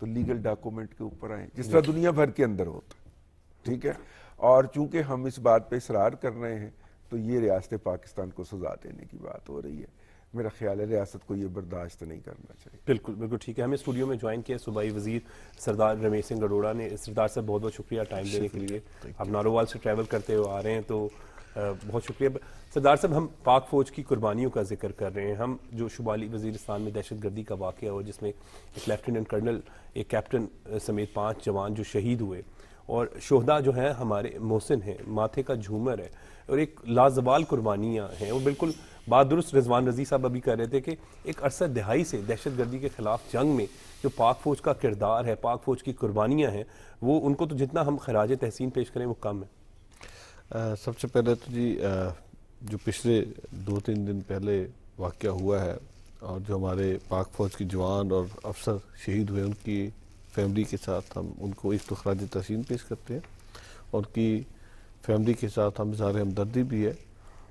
تو legal document کے اوپر آئیں جس طرح دنیا بھر کے اندر ہوتا ہے. ٹھیک ہے, اور چونکہ ہم اس بات پہ اصرار کر رہے ہیں تو یہ ریاست پاکستان کو سزا دینے کی بات ہو رہی ہے. میرا خیال ہے ریاست کو یہ برداشت نہیں کرنا چاہیے. بالکل بالکل ٹھیک ہے. ہمیں اسٹوڈیو میں جوائن کیا صوبائی وزیر سردار رمیش سنگھ اروڑا نے. سردار صاحب بہت بہت شکریہ ٹائم دینے کے لیے. آپ نارووال سے ٹریول کرتے ہوئے آ رہے ہیں تو بہت شکریہ. سردار صاحب, ہم پاک فوج کی قربانیوں کا ذکر کر رہے ہیں. ہم جو شمالی وزیرستان میں دہشت گردی کا واقعہ ہوا جس میں ایک لیفٹیننٹ کرنل, ایک کیپٹن سمیت 5 جوان جو شہید ہوئے, اور شہداء جو ہیں ہمارے محسن ہیں, ماتھے کا جھومر ہے, اور ایک لازوال قربانیاں ہیں. وہ بالکل بات درست رضوان رضی صاحب ابھی کہہ رہے تھے کہ ایک عرصہ دہائی سے دہشت گردی کے خلاف جنگ میں جو پاک فوج کا کردار ہے, پاک فوج کی قربانیاں ہیں, وہ ان کو تو جتنا ہم خراج تحسین پیش کریں وہ کم ہے. سب سے پہلے تو جی جو پچھلے 2-3 دن پہلے واقعہ ہوا ہے اور جو ہمارے پاک فوج کے جوان اور افسر شہید ہوئے, ان کی فیملی کے ساتھ ہم ان کو ایک تو خراج تحسین پیش کرتے ہیں. ان کی فیملی کے ساتھ ہم اظہار ہمدردی بھی ہے,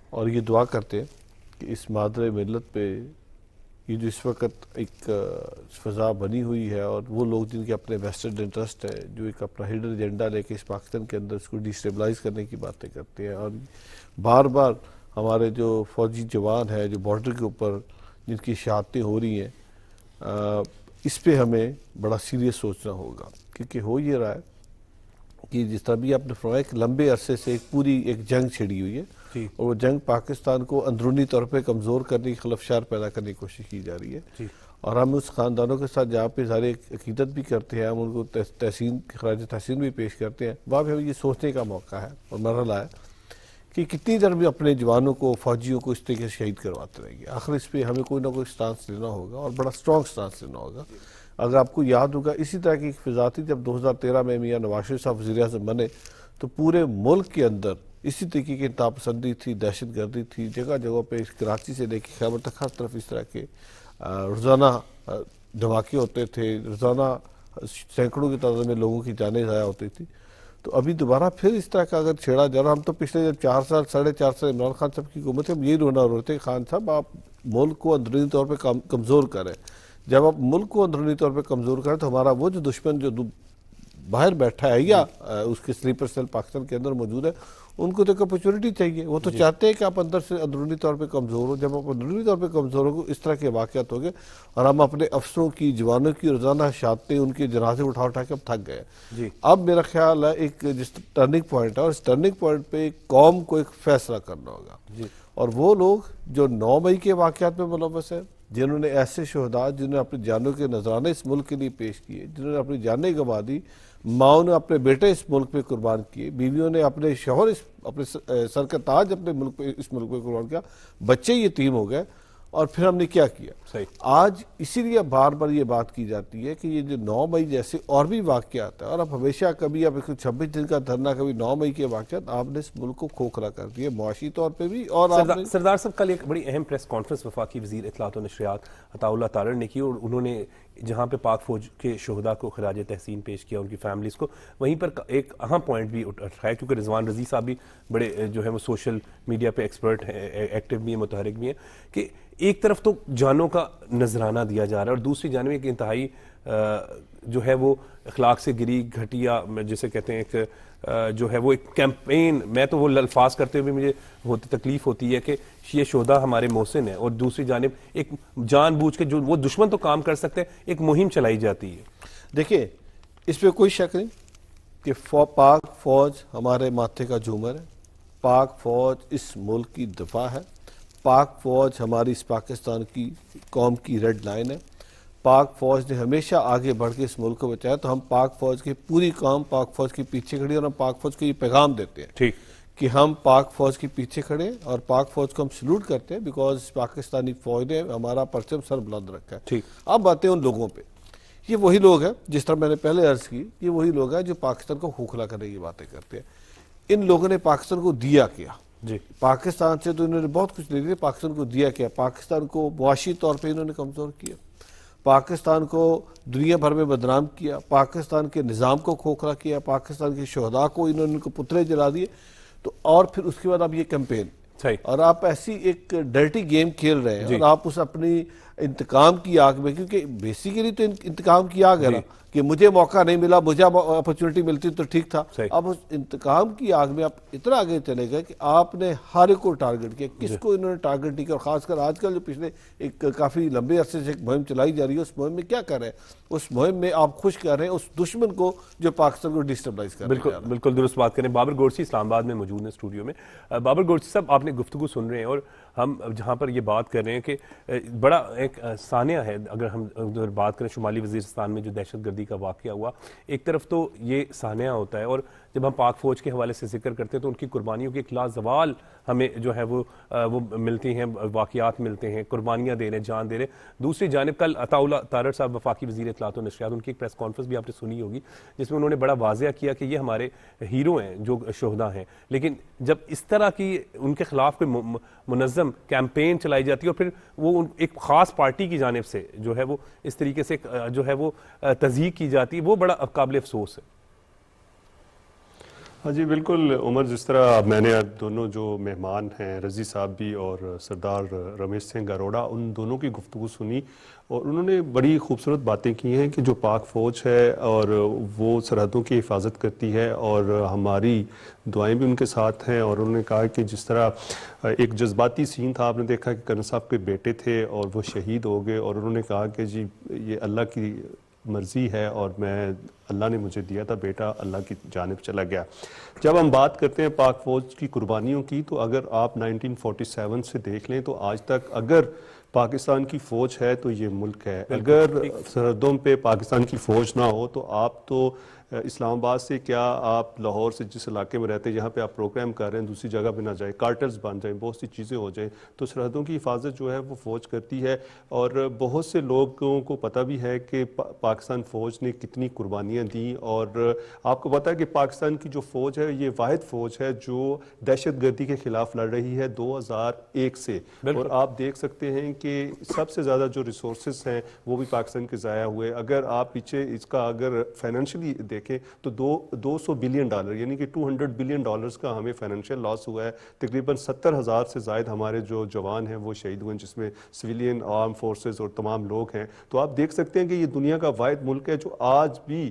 اور یہ دعا کرتے ہیں کہ اس مادر ملت پہ یہ جو اس وقت ایک فضا بنی ہوئی ہے, اور وہ لوگ جن کے اپنے ویسٹڈ انٹرسٹ ہے, جو ایک اپنا ہڈن ایجنڈا لے کے اس پاکستان کے اندر اس کو ڈیسٹیبلائز کرنے کی باتیں کرتے ہیں, اور بار بار ہمارے جو فوجی جوان ہیں جو بارڈر کے اوپر جن کی شہادتیں ہو رہی ہیں, اس پہ ہمیں بڑا سیریس سوچنا ہوگا. کیونکہ ہو یہ رہا ہے کہ جس طرح بھی آپ نے فرمایا کہ لمبے عرصے سے ایک پوری ایک جنگ چھڑی ہوئی ہے, اور وہ جنگ پاکستان کو اندرونی طور پہ کمزور کرنے کی, خلفشار پیدا کرنے کی کوشش کی جا رہی ہے. اور ہم اس خاندانوں کے ساتھ جہاں پہ سارے عقیدت بھی کرتے ہیں, ہم ان کو خراج تحسین بھی پیش کرتے ہیں, وہاں پہ ہمیں یہ سوچنے کا موقع ہے اور مرحلہ ہے کہ کتنی دیر بھی اپنے جوانوں کو, فوجیوں کو اس طریقے سے شہید کرواتے رہیں گے. آخر اس پہ ہمیں کوئی نہ کوئی سٹانس لینا ہوگا, اور بڑا اسٹرانگ سٹانس لینا ہوگا. اگر آپ کو یاد ہوگا اسی طرح کی ایک فضا تھی جب 2013 میں میاں نواز شریف صاحب وزیر اعظم بنے, تو پورے ملک کے اندر اسی طریقے کی انتہا پسندی تھی, دہشت گردی تھی. جگہ جگہ پہ کراچی سے لے کے خیبر تک ہر طرف اس طرح کے روزانہ دھماکے ہوتے تھے, روزانہ سینکڑوں کی تعداد میں لوگوں کی جانیں ضائع ہوتی تھی. تو ابھی دوبارہ پھر اس طرح کا اگر چھیڑا جا رہا, ہم تو پچھلے جب 4 سال 4.5 سال عمران خان صاحب کی حکومت ہے, ہم یہی رونا رو رہے تھے خان صاحب آپ ملک کو اندرونی طور پہ کمزور کریں. جب آپ ملک کو اندرونی طور پہ کمزور کریں تو ہمارا وہ جو دشمن جو باہر بیٹھا ہے یا اس کے سلیپر سیل پاکستان کے اندر موجود ہے, ان کو تو ایک اپرچونٹی چاہیے. وہ تو چاہتے ہیں کہ آپ اندر سے اندرونی طور پہ کمزور ہو. جب آپ اندرونی طور پہ کمزور ہو, اس طرح کے واقعات ہو گئے, اور ہم اپنے افسروں کی, جوانوں کی روزانہ شہادتیں, ان کے جنازے اٹھا کے اب تھک گئے. اب میرا خیال ہے ایک جس ٹرننگ پوائنٹ ہے, اور اس ٹرننگ پوائنٹ پہ قوم کو ایک فیصلہ کرنا ہوگا. اور وہ لوگ جو 9 مئی کے واقعات میں ملوث ہیں, جنہوں نے ایسے شہداء جنہوں نے اپنی جانوں کے نذرانے اس ملک کے لیے پیش کیے, جنہوں نے اپنی جانیں گنوا دی, ماؤں نے اپنے بیٹے اس ملک پہ قربان کیے, بیویوں نے اپنے شوہر اپنے سر کا تاج اپنے ملک پہ اس ملک پہ قربان کیا, بچے یتیم ہو گئے, اور پھر ہم نے کیا کیا. آج اسی لیے بار بار یہ بات کی جاتی ہے کہ یہ جو 9 مئی جیسے اور بھی واقعات ہیں, اور اب ہمیشہ کبھی اب 26 دن کا دھرنا, کبھی 9 مئی کے واقعات, آپ نے اس ملک کو کھوکھلا کر دیا معاشی طور پہ بھی. اور سردار صاحب کل ایک بڑی اہم پریس کانفرنس وفاقی وزیر اطلاعات و نشریات عطاء اللہ تارڑ نے کی, اور انہوں نے جہاں پہ پاک فوج کے شہداء کو خراج تحسین پیش کیا, ان کی فیملیز کو, وہیں پر ایک اہم پوائنٹ بھی اٹھایا, کیونکہ رضوان رضی صاحب بھی بڑے جو ہے وہ سوشل میڈیا پہ ایکسپرٹ ہیں, ایکٹیو بھی ہیں, متحرک بھی ہیں, کہ ایک طرف تو جانوں کا نذرانہ دیا جا رہا ہے, اور دوسری جانب ایک انتہائی جو ہے وہ اخلاق سے گری, گھٹیا جسے کہتے ہیں, ایک جو ہے وہ ایک کیمپین, میں تو وہ الفاظ کرتے ہوئے مجھے تکلیف ہوتی ہے کہ یہ شہداء ہمارے محسن ہیں, اور دوسری جانب ایک جان بوجھ کے جو وہ دشمن تو کام کر سکتے ہیں, ایک مہم چلائی جاتی ہے. دیکھیں اس پہ کوئی شک نہیں کہ پاک فوج ہمارے ماتھے کا جھومر ہے, پاک فوج اس ملک کی دفاع ہے, پاک فوج ہماری اس پاکستان کی قوم کی ریڈ لائن ہے. پاک فوج نے ہمیشہ آگے بڑھ کے اس ملک کو بچایا, تو ہم پاک فوج کی پوری قوم پاک فوج کے پیچھے کھڑی ہے, اور ہم پاک فوج کو یہ پیغام دیتے ہیں ٹھیک کہ ہم پاک فوج کے پیچھے کھڑے ہیں, اور پاک فوج کو ہم سلوٹ کرتے ہیں, بیکاز پاکستانی فوج نے ہمارا پرچم سر بلند رکھا ہے. ٹھیک. اب باتیں ان لوگوں پہ, یہ وہی لوگ ہیں جس طرح میں نے پہلے عرض کی, یہ وہی لوگ ہیں جو پاکستان کو کھوکھلا کرنے کی باتیں کرتے ہیں. ان لوگوں نے پاکستان کو دیا کیا؟ پاکستان سے تو انہوں نے بہت کچھ لے لیا, پاکستان کو دیا کیا؟ پاکستان کو معاشی طور پہ انہوں نے کمزور کیا, پاکستان کو دنیا بھر میں بدنام کیا, پاکستان کے نظام کو کھوکھلا کیا, پاکستان کے شہداء کو انہوں نے پتلے جلا دیے. تو اور پھر اس کے بعد اب یہ کیمپین, اور آپ ایسی ایک ڈرٹی گیم کھیل رہے ہیں, اور آپ اس اپنی انتقام کی آگ میں، کیونکہ بیسیکلی تو انتقام کی آگ ہے نا کہ مجھے موقع نہیں ملا، مجھے اپرچونٹی ملتی تو ٹھیک تھا. اب اس انتقام کی آگ میں آپ اتنا آگے چلے گئے کہ آپ نے ہر ایک کو ٹارگٹ کیا. کس کو انہوں نے ٹارگٹ نہیں کیا؟ اور خاص کر آج کل جو پچھلے ایک کافی لمبے عرصے سے ایک مہم چلائی جا رہی ہے، اس مہم میں کیا کر رہے ہیں؟ اس مہم میں آپ خوش کر رہے ہیں اس دشمن کو جو پاکستان کو ڈسٹیبلائز کر رہے ہیں. بالکل درست بات کریں. بابر گورسی اسلام آباد میں موجود ہیں اسٹوڈیو میں. بابر گورسی صاحب، آپ نے گفتگو سن رہے ہیں اور ہم جہاں پر یہ بات کر رہے ہیں کہ بڑا ایک سانحہ ہے. اگر ہم بات کریں شمالی وزیرستان میں جو دہشت گردی کا واقعہ ہوا، ایک طرف تو یہ سانحہ ہوتا ہے، اور جب ہم پاک فوج کے حوالے سے ذکر کرتے ہیں تو ان کی قربانیوں کی ایک لازوال ہمیں جو ہے وہ ملتی ہیں، واقعات ملتے ہیں، قربانیاں دے رہے ہیں، جان دے رہے ہیں. دوسری جانب کل عطا اللہ تارڑ صاحب وفاقی وزیر اطلاعات و نشریات، ان کی ایک پریس کانفرنس بھی آپ نے سنی ہوگی جس میں انہوں نے بڑا واضح کیا کہ یہ ہمارے ہیرو ہیں جو شہداء ہیں. لیکن جب اس طرح کی ان کے خلاف کوئی منظم کیمپین چلائی جاتی ہے اور پھر وہ ایک خاص پارٹی کی جانب سے جو ہے وہ اس طریقے سے جو ہے وہ تضحیق کی جاتی ہے، وہ بڑا قابل افسوس ہے. ہاں جی بالکل عمر، جس طرح میں نے دونوں جو مہمان ہیں رضی صاحب بھی اور سردار رمیش سنگھ اروڑا، ان دونوں کی گفتگو سنی اور انہوں نے بڑی خوبصورت باتیں کی ہیں کہ جو پاک فوج ہے اور وہ سرحدوں کی حفاظت کرتی ہے اور ہماری دعائیں بھی ان کے ساتھ ہیں. اور انہوں نے کہا کہ جس طرح ایک جذباتی سین تھا، آپ نے دیکھا کہ کرنل صاحب کے بیٹے تھے اور وہ شہید ہو گئے، اور انہوں نے کہا کہ جی یہ اللہ کی مرضی ہے اور اللہ نے مجھے دیا تھا بیٹا، اللہ کی جانب چلا گیا. جب ہم بات کرتے ہیں پاک فوج کی قربانیوں کی، تو اگر آپ 1947 سے دیکھ لیں تو آج تک اگر پاکستان کی فوج ہے تو یہ ملک ہے. اگر سرحدوں پہ پاکستان کی فوج نہ ہو تو آپ تو اسلام آباد سے کیا، آپ لاہور سے جس علاقے میں رہتے ہیں جہاں پہ آپ پروگرام کر رہے ہیں دوسری جگہ پہ نہ جائیں، کارٹلز بن جائیں، بہت سی چیزیں ہو جائیں. تو سرحدوں کی حفاظت جو ہے وہ فوج کرتی ہے، اور بہت سے لوگوں کو پتہ بھی ہے کہ پاکستان فوج نے کتنی قربانیاں دیں. اور آپ کو پتہ ہے کہ پاکستان کی جو فوج ہے یہ واحد فوج ہے جو دہشت گردی کے خلاف لڑ رہی ہے 2001 سے. اور آپ دیکھ سکتے ہیں کہ سب سے زیادہ جو ریسورسز ہیں وہ بھی پاکستان کے ضائع ہوئے. اگر آپ پیچھے اس کا اگر فائنینشلی دیکھیں تو $200 بلین یعنی کہ $200 بلین کا ہمیں فائنینشیل لاس ہوا ہے. تقریباً 70,000 سے زائد ہمارے جو جوان ہیں وہ شہید ہوئے، جس میں سویلین، آرم فورسز اور تمام لوگ ہیں. تو آپ دیکھ سکتے ہیں کہ یہ دنیا کا واحد ملک ہے جو آج بھی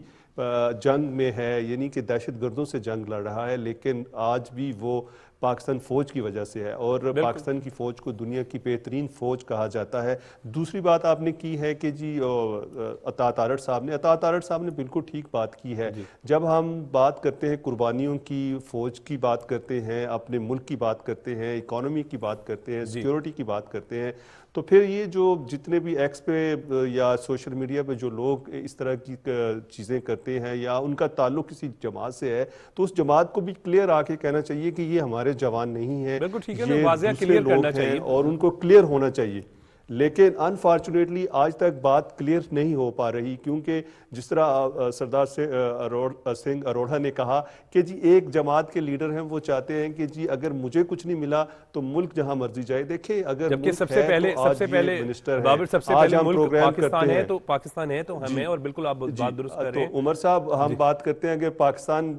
جنگ میں ہے، یعنی کہ دہشت گردوں سے جنگ لڑ رہا ہے، لیکن آج بھی وہ پاکستان فوج کی وجہ سے ہے. اور پاکستان کی فوج کو دنیا کی بہترین فوج کہا جاتا ہے. دوسری بات آپ نے کی ہے کہ جی عطا تارڑ صاحب نے بالکل ٹھیک بات کی ہے. جب ہم بات کرتے ہیں قربانیوں کی، فوج کی بات کرتے ہیں، اپنے ملک کی بات کرتے ہیں، اکانومی کی بات کرتے ہیں، سیکیورٹی کی بات کرتے ہیں، تو پھر یہ جو جتنے بھی ایکس پہ یا سوشل میڈیا پہ جو لوگ اس طرح کی چیزیں کرتے ہیں یا ان کا تعلق کسی جماعت سے ہے، تو اس جماعت کو بھی کلیئر آ کے کہنا چاہیے کہ یہ ہمارے جوان نہیں ہیں، یہ دوسرے لوگ ہیں اور ان کو کلیئر ہونا چاہیے. لیکن انفارچونیٹلی آج تک بات کلیئر نہیں ہو پا رہی، کیونکہ جس طرح سردار سنگھ اروڑا نے کہا کہ جی ایک جماعت کے لیڈر ہیں، وہ چاہتے ہیں کہ جی اگر مجھے کچھ نہیں ملا تو ملک جہاں مرضی جائے. دیکھیں اگر جبکہ سب سے پہلے بابر سب سے پہلے ملک پاکستان ہے تو پاکستان ہے تو ہمیں، اور بالکل آپ بات درست کر رہے ہیں. تو عمر صاحب ہم بات کرتے ہیں کہ پاکستان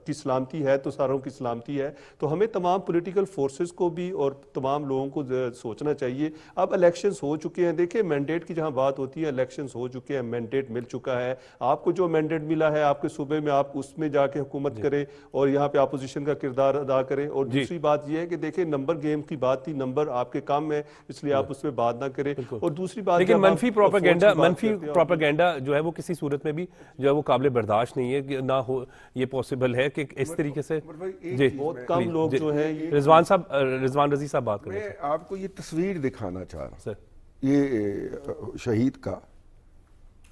کی سلامتی ہے تو ساروں کی سلامتی ہے، تو ہمیں تمام پولیٹیکل فورسز کو بھی اور تمام لوگوں کو سوچنا چاہیے. اب الیکشنز ہو چکے ہیں، دیکھیں مینڈیٹ کی جہاں بات ہوتی ہے، الیکشنز ہو چکے ہیں، مینڈیٹ مل چکا ہے. آپ کو جو مینڈیٹ ملا ہے آپ کے صوبے میں آپ اس میں جا کے حکومت کریں اور یہاں پہ اپوزیشن کا کردار ادا کریں. اور دوسری بات یہ ہے کہ دیکھیں نمبر گیم کی بات تھی، نمبر آپ کے کام ہے اس لیے آپ اس میں بات نہ کریں. اور دوسری بات لیکن منفی پروپیگنڈا جو ہے وہ کسی صورت میں بھی جو ہے وہ قابل برداشت نہیں ہے، کہ نہ ہو یہ پاسبل ہے کہ اس طریقے سے. جی بہت کم لوگ جو ہیں. رضوان رضی صاحب بات کریں. میں آپ کو یہ تصویر دکھانا چاہ رہا ہوں، یہ شہید کا،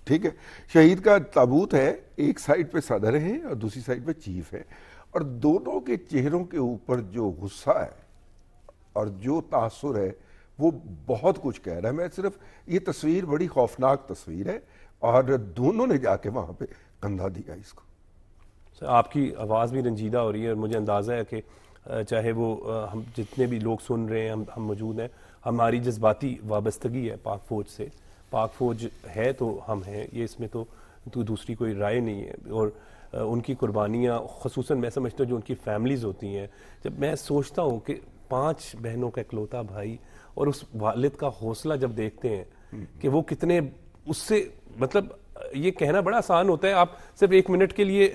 ٹھیک ہے، شہید کا تابوت ہے، ایک سائڈ پہ صدر ہے اور دوسری سائڈ پہ چیف ہے، اور دونوں کے چہروں کے اوپر جو غصہ ہے اور جو تاثر ہے وہ بہت کچھ کہہ رہا ہے. میں صرف یہ تصویر بڑی خوفناک تصویر ہے اور دونوں نے جا کے وہاں پہ کندھا دیا اس کو. آپ کی آواز بھی رنجیدہ ہو رہی ہے اور مجھے اندازہ ہے کہ چاہے وہ ہم جتنے بھی لوگ سن رہے ہیں، ہم موجود ہیں، ہماری جذباتی وابستگی ہے پاک فوج سے. پاک فوج ہے تو ہم ہیں، یہ اس میں تو دوسری کوئی رائے نہیں ہے. اور ان کی قربانیاں خصوصاً میں سمجھتا ہوں جو ان کی فیملیز ہوتی ہیں، جب میں سوچتا ہوں کہ 5 بہنوں کا اکلوتا بھائی اور اس والد کا حوصلہ جب دیکھتے ہیں کہ وہ کتنے اس سے مطلب یہ کہنا بڑا آسان ہوتا ہے, آپ صرف 1 منٹ کے لیے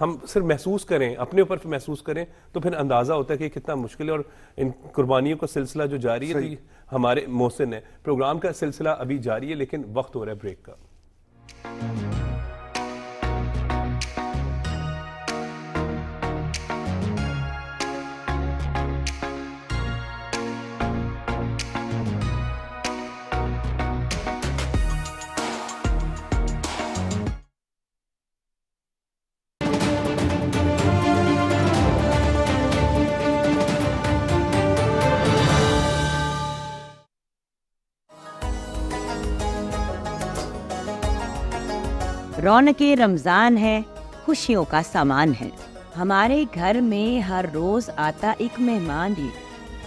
ہم صرف محسوس کریں, اپنے اوپر محسوس کریں تو پھر اندازہ ہوتا ہے کہ کتنا مشکل ہے. اور ان قربانیوں کا سلسلہ جو جاری ہے ہمارے محسن ہے. پروگرام کا سلسلہ ابھی جاری ہے لیکن وقت ہو رہا ہے بریک کا. رونق رمضان ہے, خوشیوں کا سامان ہے. ہمارے گھر میں ہر روز آتا ایک مہمان ہی,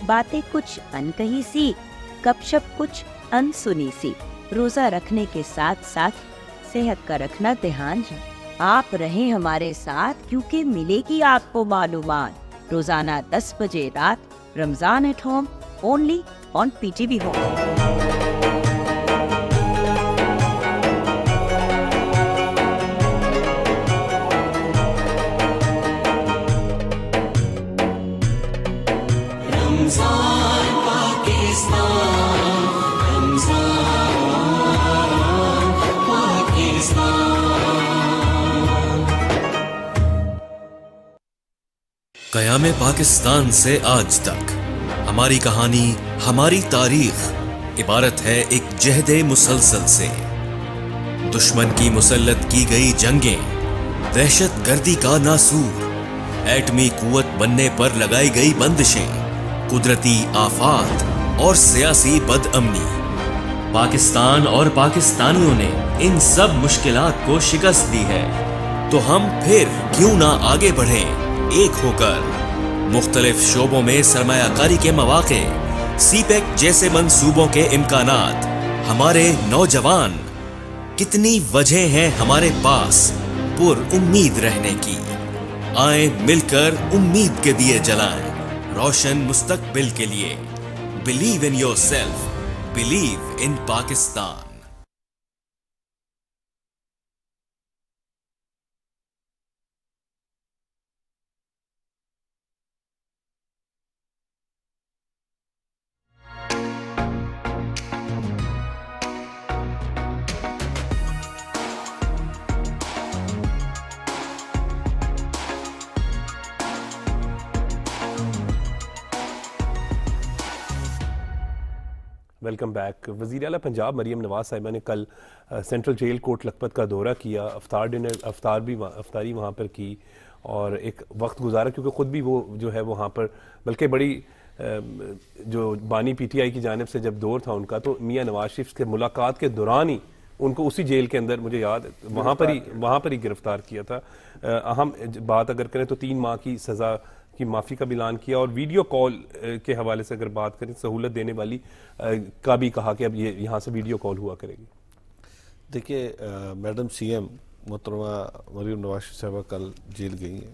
باتیں کچھ ان کہی سی, گپ شپ کچھ ان سنی سی. روزہ رکھنے کے ساتھ ساتھ صحت کا رکھنا دھیان ہے. آپ رہیں ہمارے ساتھ کیونکہ ملے گی آپ کو معلومات. روزانہ 10 بجے رات Ramzan at home, only on PTV home. قیام پاکستان سے آج تک ہماری کہانی, ہماری تاریخ عبارت ہے ایک جہد مسلسل سے. دشمن کی مسلط کی گئی جنگیں, دہشت گردی کا ناسور, ایٹمی قوت بننے پر لگائی گئی بندشیں, قدرتی آفات اور سیاسی بد امنی. پاکستان اور پاکستانیوں نے ان سب مشکلات کو شکست دی ہے. تو ہم پھر کیوں نہ آگے بڑھیں ایک ہو کر. مختلف شعبوں میں سرمایہ کاری کے مواقع, سی پیک جیسے منصوبوں کے امکانات, ہمارے نوجوان, کتنی وجہیں ہیں ہمارے پاس پر امید رہنے کی. آئیں مل کر امید کے دیے جلائیں روشن مستقبل کے لیے. Believe in your self, believe in Pakistan. Welcome back. وزیر اعلیٰ پنجاب مریم نواز صاحبہ نے کل سینٹرل جیل کوٹ لکھپت کا دورہ کیا. افطاری وہاں پر کی اور ایک وقت گزارا, کیونکہ خود بھی وہ جو ہے وہاں پر, بلکہ بڑی جو بانی PTI کی جانب سے جب دور تھا ان کا, تو میاں نواز شریف کے ملاقات کے دوران ہی ان کو اسی جیل کے اندر, مجھے یاد وہاں پر ہی گرفتار کیا تھا. اہم بات اگر کریں تو 3 ماہ کی سزا کی معافی کا بھی اعلان کیا, اور ویڈیو کال کے حوالے سے اگر بات کریں, سہولت دینے والی کا بھی کہا کہ اب یہ یہاں سے ویڈیو کال ہوا کرے گی. دیکھیے میڈم CM محترمہ مریم نواز شریف صاحبہ کل جیل گئی ہیں.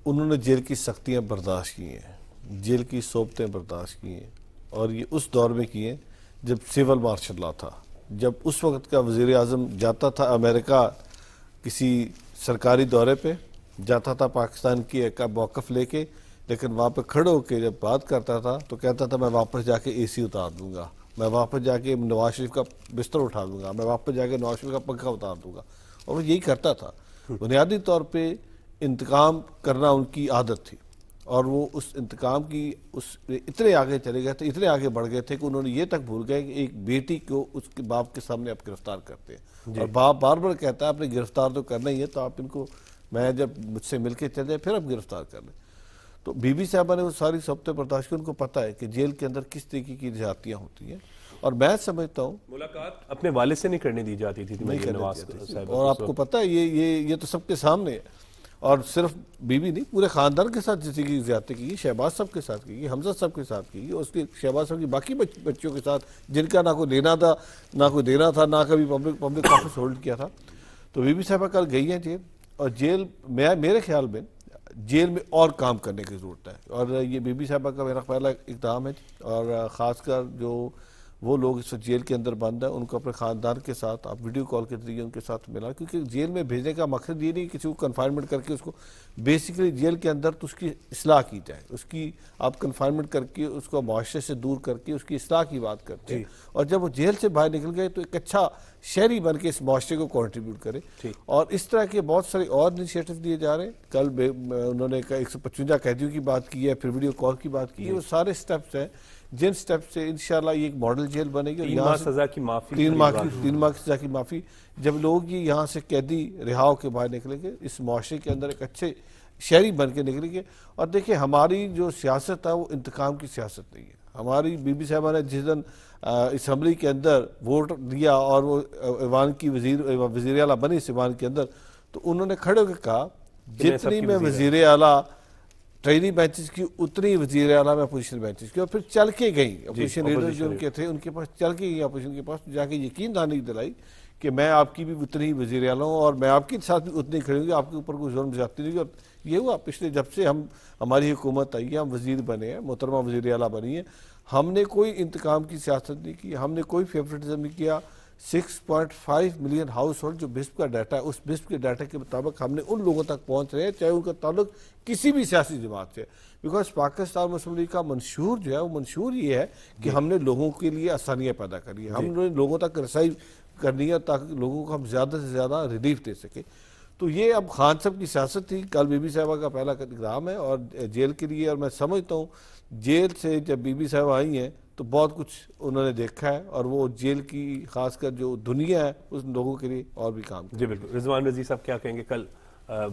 انہوں نے جیل کی سختیاں برداشت کی ہیں, جیل کی صوبتیں برداشت کی ہیں, اور یہ اس دور میں کی ہیں جب سول مارشل لا تھا, جب اس وقت کا وزیر اعظم جاتا تھا امریکہ کسی سرکاری دورے پہ, جاتا تھا پاکستان کی ایک موقف لے کے, لیکن وہاں پہ کھڑے ہو کے جب بات کرتا تھا تو کہتا تھا میں واپس جا کے AC اتار دوں گا, میں واپس جا کے نواز شریف کا بستر اٹھا دوں گا, میں واپس جا کے نواز شریف کا پنکھا اتار دوں گا. اور وہ یہی کرتا تھا. بنیادی طور پہ انتقام کرنا ان کی عادت تھی, اور وہ اس انتقام کی اتنے آگے چلے گئے تھے, اتنے آگے بڑھ گئے تھے کہ انہوں نے یہ تک بھول گئے کہ ایک بیٹی کو اس کے باپ کے سامنے آپ گرفتار کرتے ہیں, اور باپ بار بار کہتا ہے آپ نے گرفتار تو کرنا ہی ہے, تو آپ ان کو, میں جب مجھ سے مل کے چل جائے پھر آپ گرفتار کر لیں. تو بی بی صاحبہ نے وہ ساری صوبتیں برداشت کی. ان کو پتہ ہے کہ جیل کے اندر کس طریقے کی زیادتیاں ہوتی ہیں, اور میں سمجھتا ہوں ملاقات اپنے والد سے نہیں کرنے دی جاتی تھی نواز صاحب, اور آپ کو پتہ ہے یہ تو سب کے سامنے ہے, اور صرف بی بی نہیں, پورے خاندان کے ساتھ جیسی کی زیادتی کی, شہباز صاحب کے ساتھ کی, حمزہ صاحب کے ساتھ کی, اس کی شہباز صاحب کی باقی بچوں کے ساتھ جن کا نہ کوئی لینا تھا نہ کوئی دینا تھا, نہ کبھی پبلک آفس ہولڈ کیا تھا. تو بی بی صاحبہ کل گئی ہیں جیل, اور جیل میرے خیال میں جیل میں اور کام کرنے کی ضرورت ہے, اور یہ بی بی صاحبہ کا میرا پہلا اقدام ہے, اور خاص کر جو وہ لوگ اس وقت جیل کے اندر بند ہیں، ان کو اپنے خاندان کے ساتھ آپ ویڈیو کال کے ذریعے ان کے ساتھ ملا، کیونکہ جیل میں بھیجنے کا مقصد یہ نہیں کسی کو کنفائنمنٹ کر کے اس کو بیسیکلی جیل کے اندر تو اس کی اصلاح کی جائے، اس کی آپ کنفائنمنٹ کر کے اس کو معاشرے سے دور کر کے اس کی اصلاح کی بات کرتے ہیں، اور جب وہ جیل سے باہر نکل گئے تو ایک اچھا شہری بن کے اس معاشرے کو کنٹریبیوٹ کرے، اور اس طرح کے بہت سارے اور انیشیٹو دیے جا رہے ہیں۔ کل انہوں نے 155 قیدیوں کی بات کی ہے، پھر ویڈیو کال کی بات کی ہے، وہ سارے سٹیپس ہیں جن سٹیپ سے انشاءاللہ یہ ایک ماڈل جیل بنے گی، 3 ماہ سزا کی معافی، 3 ماہ کی سزا کی معافی، جب لوگ یہاں سے قیدی رہا ہو کے باہر نکلیں گے اس معاشرے کے اندر ایک اچھے شہری بن کے نکلیں گے۔ اور دیکھیں ہماری جو سیاست ہے وہ انتقام کی سیاست نہیں ہے۔ ہماری بی بی صاحبہ نے جس دن اسمبلی کے اندر ووٹ دیا اور وہ ایوان کی وزیر اعلیٰ بنی اس ایوان کے اندر، تو انہوں نے کھڑے ہو کے کہا جتنی میں وزیر اعلیٰ ٹریننگ بینچز کی اتنی وزیر اعلیٰ میں اپوزیشن بینچز کی، اور پھر چل کے گئی اپوزیشن لیڈر جو ان کے تھے ان کے پاس چل کے گئی اپوزیشن کے پاس، جا کے یقین دہانی دلائی کہ میں آپ کی بھی اتنی وزیر اعلیٰ ہوں اور میں آپ کے ساتھ بھی اتنی کھڑی ہوں گی، آپ کے اوپر کوئی ظلم زیادتی نہیں ہوگی۔ اور یہ ہوا پچھلے جب سے ہماری حکومت آئی ہے، ہم وزیر بنے ہیں، محترمہ وزیر اعلیٰ بنی ہے، ہم نے کوئی انتقام کی سیاست نہیں کی، ہم نے کوئی فیورٹزم نہیں کیا۔ 6.5 ملین ہاؤس ہولڈ جو بسپ کا ڈیٹا ہے، اس بسپ کے ڈیٹا کے مطابق ہم نے ان لوگوں تک پہنچ رہے ہیں چاہے ان کا تعلق کسی بھی سیاسی جماعت سے، بیکاز پاکستان مسلم لیگ کا منشور جو ہے وہ منشور یہ ہے کہ ہم نے لوگوں کے لیے آسانیاں پیدا کری ہیں، ہم نے لوگوں تک رسائی کرنی ہے تاکہ لوگوں کو ہم زیادہ سے زیادہ ریلیف دے سکیں۔ تو یہ اب خان صاحب کی سیاست تھی، کل بی بی صاحبہ کا پہلا اقدام ہے اور جیل کے لیے، اور میں سمجھتا ہوں جیل سے جب بی بی صاحبہ آئی ہیں تو بہت کچھ انہوں نے دیکھا ہے، اور وہ جیل کی خاص کر جو دنیا ہے اس لوگوں کے لیے اور بھی کام جی بالکل۔ رضوان رضی صاحب کیا کہیں گے؟ کل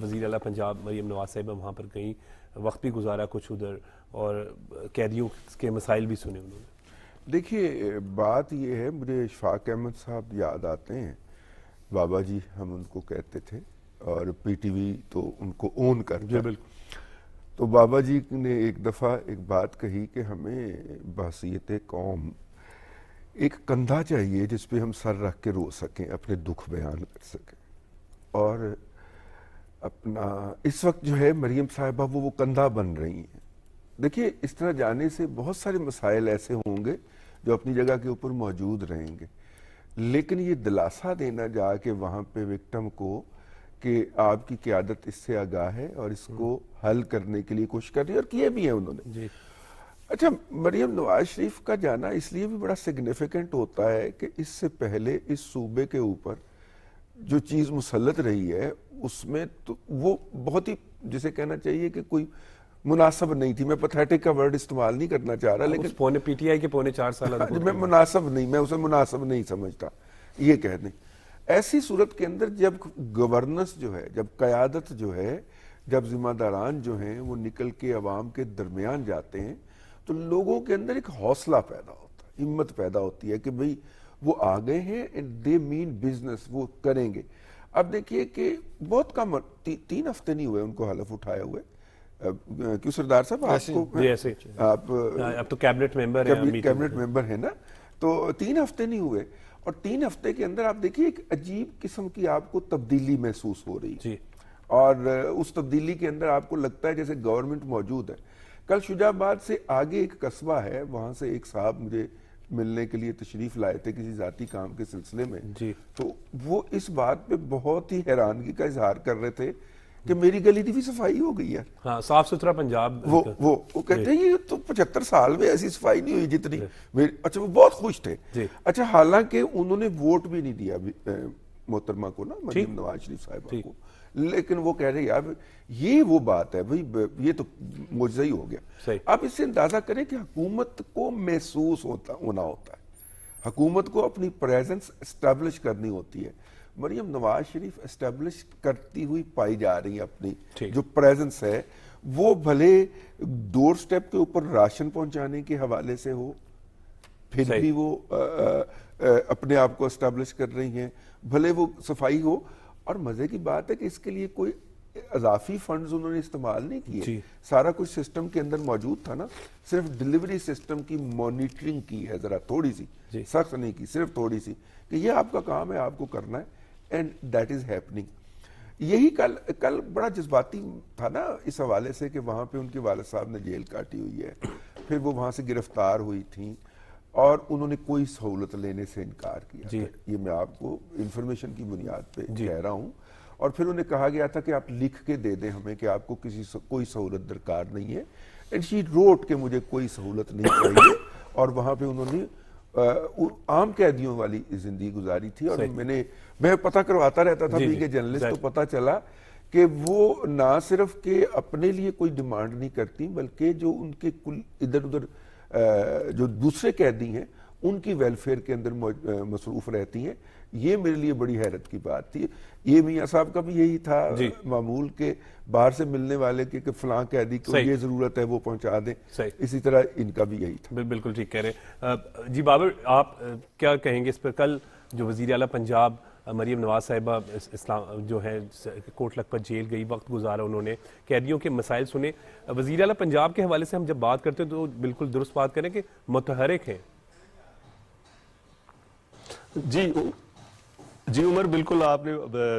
وزیر اعلیٰ پنجاب مریم نواز صاحبہ وہاں پر گئیں، وقت بھی گزارا کچھ ادھر اور قیدیوں کے مسائل بھی سنے انہوں نے۔ دیکھیے بات یہ ہے، مجھے اشفاق احمد صاحب یاد آتے ہیں، بابا جی ہم ان کو کہتے تھے، اور پی ٹی وی تو ان کو اون کرتا ہے۔ بالکل۔ تو بابا جی نے ایک دفعہ ایک بات کہی کہ ہمیں بحیثیت قوم ایک کندھا چاہیے جس پہ ہم سر رکھ کے رو سکیں، اپنے دکھ بیان کر سکیں، اور اپنا اس وقت جو ہے مریم صاحبہ وہ کندھا بن رہی ہیں۔ دیکھیے اس طرح جانے سے بہت سارے مسائل ایسے ہوں گے جو اپنی جگہ کے اوپر موجود رہیں گے، لیکن یہ دلاسا دینا جا کے وہاں پہ وکٹم کو کہ آپ کی قیادت اس سے آگاہ ہے اور اس کو حل کرنے کے لیے کوشش کر رہی ہے، اور کیے بھی ہیں انہوں نے۔ جی اچھا، مریم نواز شریف کا جانا اس لیے بھی بڑا سگنیفیکنٹ ہوتا ہے کہ اس سے پہلے اس صوبے کے اوپر جو چیز مسلط رہی ہے اس میں تو وہ بہت ہی جسے کہنا چاہیے کہ کوئی مناسب نہیں تھی، میں پیتھیٹک کا ورڈ استعمال نہیں کرنا چاہ رہا، لیکن پونے پی ٹی آئی کے 4.5 سال میں مناسب نہیں، میں اسے مناسب نہیں سمجھتا، یہ کہہ دیں۔ ایسی صورت کے اندر جب گورننس جو ہے، جب قیادت جو ہے، جب ذمہ داران جو ہیں وہ نکل کے عوام کے درمیان جاتے ہیں تو لوگوں کے اندر ایک حوصلہ پیدا ہوتا ہے، ہمت پیدا ہوتی ہے کہ بھئی وہ آگئے ہیں، دے مین بزنس، وہ کریں گے۔ اب دیکھیے کہ بہت کم 3 ہفتے نہیں ہوئے ان کو حلف اٹھائے ہوئے، کیوں سردار صاحب آپ کو آپ اب تو کیبنٹ ممبر ہیں، کیبنٹ ممبر ہیں نا، تو 3 ہفتے نہیں ہوئے، اور 3 ہفتے کے اندر آپ دیکھیے ایک عجیب قسم کی آپ کو تبدیلی محسوس ہو رہی ہے، اور اس تبدیلی کے اندر آپ کو لگتا ہے جیسے گورنمنٹ موجود ہے۔ کل شجاع آباد سے آگے ایک قصبہ ہے، وہاں سے ایک صاحب مجھے ملنے کے لیے تشریف لائے تھے کسی ذاتی کام کے سلسلے میں، تو وہ اس بات پہ بہت ہی حیرانگی کا اظہار کر رہے تھے کہ میری گلی بھی صفائی ہو گئی ہے، ہاں صاف ستھرا پنجاب۔ وہ کہتے ہیں یہ تو 75 سال میں ایسی صفائی نہیں ہوئی جتنی۔ اچھا وہ بہت خوش تھے۔ اچھا حالانکہ انہوں نے ووٹ بھی نہیں دیا محترمہ کو نا، مریم نواز شریف صاحبہ کو، لیکن وہ کہہ رہے یار یہ وہ بات ہے بھئی، یہ تو معجزہ ہی ہو گیا۔ اب اس سے اندازہ کریں کہ حکومت کو محسوس ہونا ہوتا ہے، حکومت کو اپنی پریزنس اسٹیبلش کرنی ہوتی ہے۔ مریم نواز شریف اسٹیبلش کرتی ہوئی پائی جا رہی ہیں، اپنی جو پریزنس ہے وہ بھلے ڈور سٹیپ کے اوپر راشن پہنچانے کے حوالے سے ہو، پھر بھی وہ اپنے آپ کو اسٹیبلش کر رہی ہیں، بھلے وہ صفائی ہو، اور مزے کی بات ہے کہ اس کے لیے کوئی اضافی فنڈز انہوں نے استعمال نہیں کیے، سارا کچھ سسٹم کے اندر موجود تھا نا، صرف ڈیلیوری سسٹم کی مانیٹرنگ کی ہے، ذرا تھوڑی سی، سخت نہیں کی، صرف تھوڑی سی کہ یہ آپ کا کام ہے، آپ کو کرنا ہے، اینڈ دیٹ از ہیپننگ۔ یہی کل بڑا جذباتی تھا نا اس حوالے سے کہ وہاں پہ ان کے والد صاحب نے جیل کاٹی ہوئی ہے، پھر وہ وہاں سے گرفتار ہوئی تھیں، اور انہوں نے کوئی سہولت لینے سے انکار کیا جی. یہ میں آپ کو انفارمیشن کی بنیاد پہ کہہ رہا ہوں. اور پھر انہیں کہا گیا تھا کہ آپ لکھ کے دے دیں ہمیں کہ آپ کو کوئی سہولت درکار نہیں ہے. اینڈ شی روٹ کہ مجھے کوئی سہولت نہیں چاہیے. اور وہاں پہ انہوں نے عام قیدیوں والی زندگی گزاری تھی. اور میں پتہ کرواتا رہتا تھا بھی کہ جرنلسٹ, تو پتہ چلا کہ وہ نہ صرف کہ اپنے لیے کوئی ڈیمانڈ نہیں کرتی, بلکہ جو ان کے کل ادھر ادھر جو دوسرے قیدی ہیں ان کی ویلفیئر کے اندر مصروف رہتی ہیں. یہ میرے لیے بڑی حیرت کی بات تھی. یہ میاں صاحب کا بھی یہی تھا معمول کے باہر سے ملنے والے کہ فلاں قیدی کو یہ ضرورت ہے وہ پہنچا دیں. اسی طرح ان کا بھی یہی تھا. بالکل ٹھیک کہہ رہے ہیں. جی بابر, آپ کیا کہیں گے اس پر؟ کل جو وزیر اعلیٰ پنجاب مریم نواز صاحبہ اسلام جو ہے کوٹ لکھپت جیل گئی, وقت گزارا, انہوں نے قیدیوں کے مسائل سنے. وزیر اعلیٰ پنجاب کے حوالے سے ہم جب بات کرتے ہیں تو بالکل درست بات کریں کہ متحرک ہیں. جی عمر, بالکل آپ نے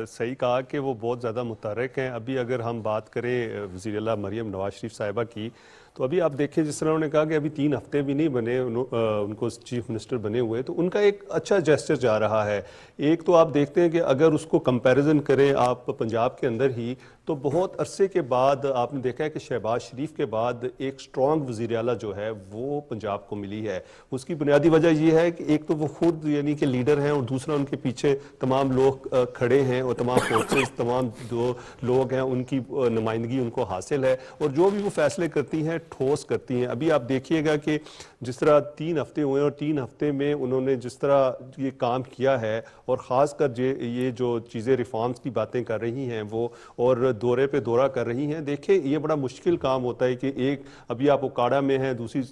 صحیح کہا کہ وہ بہت زیادہ متحرک ہیں. ابھی اگر ہم بات کریں وزیر اعلیٰ مریم نواز شریف صاحبہ کی, تو ابھی آپ دیکھیں جس طرح انہوں نے کہا کہ ابھی 3 ہفتے بھی نہیں بنے ان کو چیف منسٹر بنے ہوئے, تو ان کا ایک اچھا جیسچر جا رہا ہے. ایک تو آپ دیکھتے ہیں کہ اگر اس کو کمپیریزن کریں آپ پنجاب کے اندر ہی, تو بہت عرصے کے بعد آپ نے دیکھا ہے کہ شہباز شریف کے بعد ایک سٹرونگ وزیر اعلیٰ جو ہے وہ پنجاب کو ملی ہے. اس کی بنیادی وجہ یہ ہے کہ ایک تو وہ خود یعنی کہ لیڈر ہیں, اور دوسرا ان کے پیچھے تمام لوگ کھڑے ہیں, اور تمام فورسز تمام جو لوگ ہیں ان کی نمائندگی ان کو حاصل ہے, اور جو بھی وہ فیصلے کرتی ہیں ٹھوس کرتی ہیں. ابھی آپ دیکھیے گا کہ جس طرح 3 ہفتے ہوئے اور 3 ہفتے میں انہوں نے جس طرح یہ کام کیا ہے, اور خاص کر یہ جو چیزیں ریفارمز کی باتیں کر رہی ہیں وہ, اور دورے پہ دورہ کر رہی ہیں. دیکھیں یہ بڑا مشکل کام ہوتا ہے کہ ایک ابھی آپ اوکاڑا میں ہیں, دوسری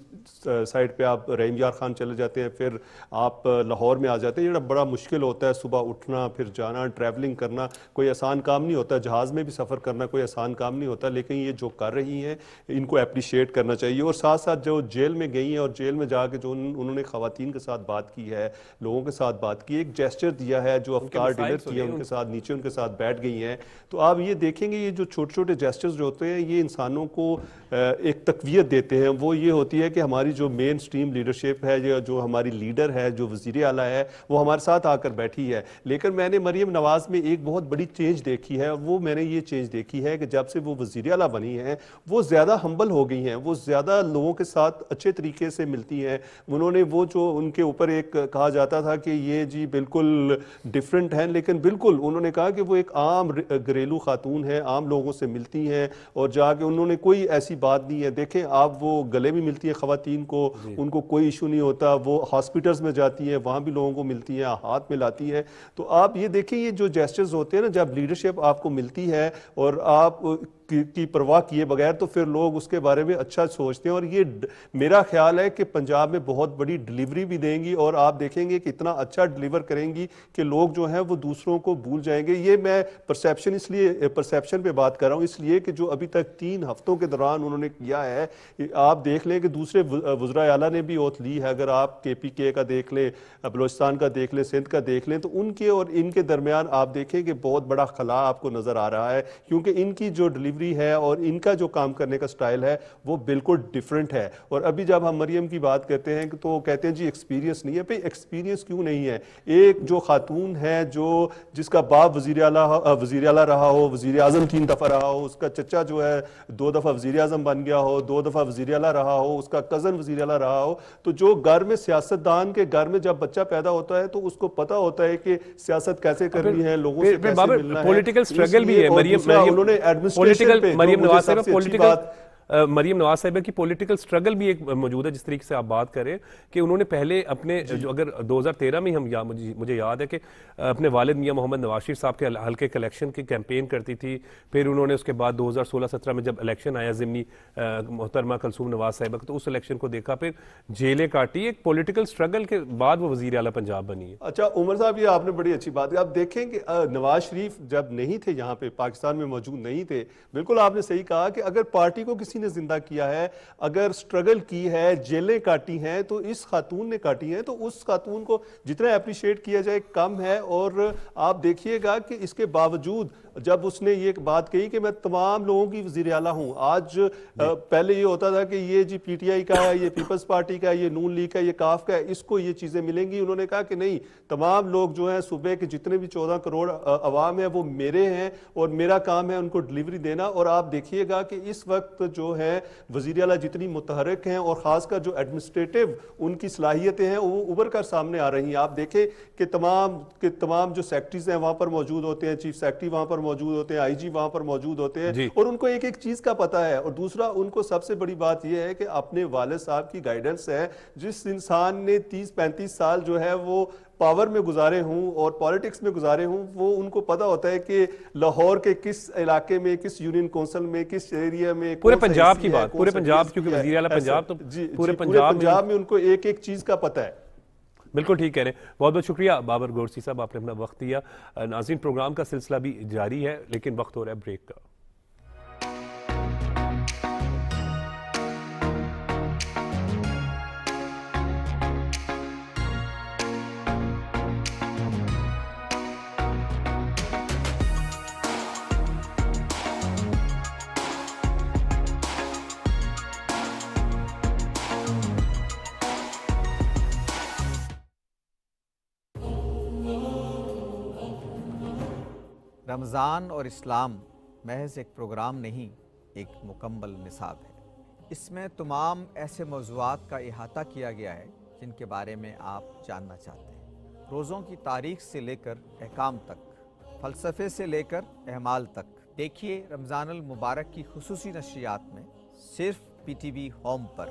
سائڈ پہ آپ رحیم یار خان چلے جاتے ہیں, پھر آپ لاہور میں آ جاتے ہیں. یہ بڑا مشکل ہوتا ہے, صبح اٹھنا پھر جانا, ٹریولنگ کرنا کوئی آسان کام نہیں ہوتا. جہاز میں بھی سفر کرنا کوئی آسان کام نہیں ہوتا. لیکن یہ جو کر رہی ہیں ان کو اپریشیٹ کرنا چاہیے. اور ساتھ ساتھ جو جیل میں گئی ہیں اور جیل میں جا کے جو انہوں نے خواتین کے ساتھ بات کی ہے, لوگوں کے ساتھ بات کی, ایک جیسچر دیا ہے, جو افطار ڈنر کیا ان کے ساتھ, نیچے ان کے ساتھ بیٹھ گئی ہیں. تو آپ یہ دیکھیں گے یہ جو چھوٹے چھوٹے جیسچرز جو ہوتے ہیں یہ انسانوں کو ایک تقویت دیتے ہیں. وہ یہ ہوتی ہے کہ ہماری جو مین سٹریم لیڈرشپ ہے, یا جو ہماری لیڈر ہے, جو وزیر اعلیٰ ہے, وہ ہمارے ساتھ آ کر بیٹھی ہے. لیکن میں نے مریم نواز میں ایک بہت بڑی چینج دیکھی ہے, وہ میں نے یہ چینج دیکھی ہے کہ جب سے وہ وزیر اعلیٰ بنی ہیں وہ زیادہ ہمبل ہو گئی ہیں, وہ زیادہ لوگوں کے ساتھ اچھے طریقے سے ملتی ہیں. انہوں نے وہ جو ان کے اوپر ایک کہا جاتا تھا کہ یہ جی بالکل ڈیفرنٹ ہیں, لیکن بالکل انہوں نے کہا کہ وہ ایک عام گھریلو خاتون ہیں, عام لوگوں سے ملتی ہیں, اور جا کے انہوں نے کوئی ایسی بات نہیں ہے. دیکھیں آپ وہ گلے بھی ملتی ہیں خواتین کو, ان کو کوئی ایشو نہیں ہوتا. وہ ہاسپٹلز میں جاتی ہیں, وہاں بھی لوگوں کو ملتی ہیں, ہاتھ ملاتی ہیں. تو آپ یہ دیکھیں یہ جو جیسچرز ہوتے ہیں نا, جب لیڈرشپ آپ کو ملتی ہے اور آپ کی پرواہ کیے بغیر, تو پھر لوگ اس کے بارے میں اچھا سوچتے ہیں. اور یہ میرا خیال ہے کہ پنجاب میں بہت بڑی ڈیلیوری بھی دیں گی, اور آپ دیکھیں گے کہ اتنا اچھا ڈیلیور کریں گی کہ لوگ جو ہیں وہ دوسروں کو بھول جائیں گے. یہ میں پرسیپشن پہ بات کر رہا ہوں, اس لیے کہ جو ابھی تک 3 ہفتوں کے دوران انہوں نے کیا ہے, آپ دیکھ لیں کہ دوسرے وزراء اعلیٰ نے بھی اوتھ لی ہے. اگر آپ KPK کا دیکھ لیں, بلوچستان کا دیکھ لیں, سندھ کا دیکھ لیں, تو ان کے اور ان کے درمیان آپ دیکھیں کہ بہت بڑا خلا آپ کو نظر آ رہا ہے, کیونکہ ان کی جو ڈیلیوری ہے اور ان کا جو کام کرنے کا سٹائل ہے وہ بالکل ڈیفرنٹ ہے. اور ابھی جب ہم مریم کی بات کرتے ہیں تو کہتے ہیں جی ایکسپیرینس نہیں ہے. پہ ایکسپیرینس کیوں نہیں ہے؟ ایک جو خاتون ہے جس کا باپ وزیر اعلیٰ رہا ہو, وزیر اعظم 3 دفعہ رہا ہو, اس کا چچا جو ہے 2 دفعہ وزیر اعظم بن گیا ہو, 2 دفعہ وزیر اعلیٰ رہا ہو, اس کا کزن وزیر اعلیٰ رہا ہو, تو جو گھر میں سیاستدان کے گھر میں جب بچہ پیدا ہوتا ہے تو اس کو پتہ ہوتا ہے کہ سیاست کیسے کرنی ہے, لوگوں سے کیسے ملنا ہے. پولیٹیکل سٹرگل بھی ہے انہوں نے ایڈمنسٹریشن پہ مریم نواز صاحبہ کی پولیٹیکل سٹرگل بھی ایک موجود ہے. جس طریقے سے آپ بات کریں کہ انہوں نے پہلے اپنے جو اگر 2013 میں مجھے یاد ہے کہ اپنے والد میاں محمد نواز شریف صاحب کے حلقے کے الیکشن کی کیمپین کرتی تھی. پھر انہوں نے اس کے بعد 2016-17 میں جب الیکشن آیا ضمنی محترمہ کلثوم نواز صاحبہ کا, تو اس الیکشن کو دیکھا, پھر جیلیں کاٹی. ایک پولیٹیکل سٹرگل کے بعد وہ وزیر اعلیٰ پنجاب بنی ہے. اچھا عمر صاحب, یہ آپ نے بڑی اچھی بات کی. آپ دیکھیں کہ نواز شریف جب نہیں تھے یہاں پہ, پاکستان میں موجود نہیں تھے, بالکل آپ نے صحیح کہا کہ اگر پارٹی کو کسی کسی نے زندہ کیا ہے, اگر سٹرگل کی ہے, جیلیں کاٹی ہیں, تو اس خاتون نے کاٹی ہیں, تو اس خاتون کو جتنا اپریشیٹ کیا جائے کم ہے. اور آپ دیکھیے گا کہ اس کے باوجود جب اس نے یہ بات کہی کہ میں تمام لوگوں کی وزیر اعلیٰ ہوں, آج پہلے یہ ہوتا تھا کہ یہ جی پی ٹی آئی کا ہے, یہ پیپلز پارٹی کا ہے, یہ نون لیگ کا ہے, یہ کاف کا ہے, اس کو یہ چیزیں ملیں گی. انہوں نے کہا کہ نہیں, تمام لوگ جو ہیں صوبے کے جتنے بھی 14 کروڑ عوام ہیں وہ میرے ہیں اور میرا کام ہے ان کو ڈلیوری دینا. اور آپ دیکھیے گا کہ اس وقت جو ہے وزیر اعلیٰ جتنی متحرک ہیں اور خاص کر جو ایڈمنسٹریٹو ان کی صلاحیتیں ہیں وہ ابھر کر سامنے آ رہی ہیں. آپ دیکھیں کہ تمام جو سیکٹریز ہیں وہاں پر موجود ہوتے ہیں, چیف سیکٹری وہاں پر موجود ہوتے ہیں, آئی جی وہاں پر موجود ہوتے ہیں, اور ان کو ایک ایک چیز کا پتہ ہے. اور دوسرا ان کو سب سے بڑی بات یہ ہے کہ اپنے والد صاحب کی گائیڈنس ہے. جس انسان نے 30-35 سال جو ہے وہ پاور میں گزارے ہوں اور پالیٹکس میں گزارے ہوں, وہ ان کو پتا ہوتا ہے کہ لاہور کے کس علاقے میں, کس یونین کونسل میں, کس ایریا میں, پورے پنجاب کی بات, پورے پنجاب, کیونکہ وزیر اعلیٰ پنجاب تو پورے پنجاب میں ان کو ایک ایک چیز کا پتہ ہے. بالکل ٹھیک کہہ رہے ہیں. بہت بہت شکریہ بابر گورسی صاحب, آپ نے اپنا وقت دیا. ناظرین, پروگرام کا سلسلہ بھی جاری ہے لیکن وقت ہو رہا ہے بریک کا. رمضان اور اسلام محض ایک پروگرام نہیں, ایک مکمل نصاب ہے. اس میں تمام ایسے موضوعات کا احاطہ کیا گیا ہے جن کے بارے میں آپ جاننا چاہتے ہیں. روزوں کی تاریخ سے لے کر احکام تک, فلسفے سے لے کر اعمال تک. دیکھیے رمضان المبارک کی خصوصی نشریات میں صرف پی ٹی وی ہوم پر.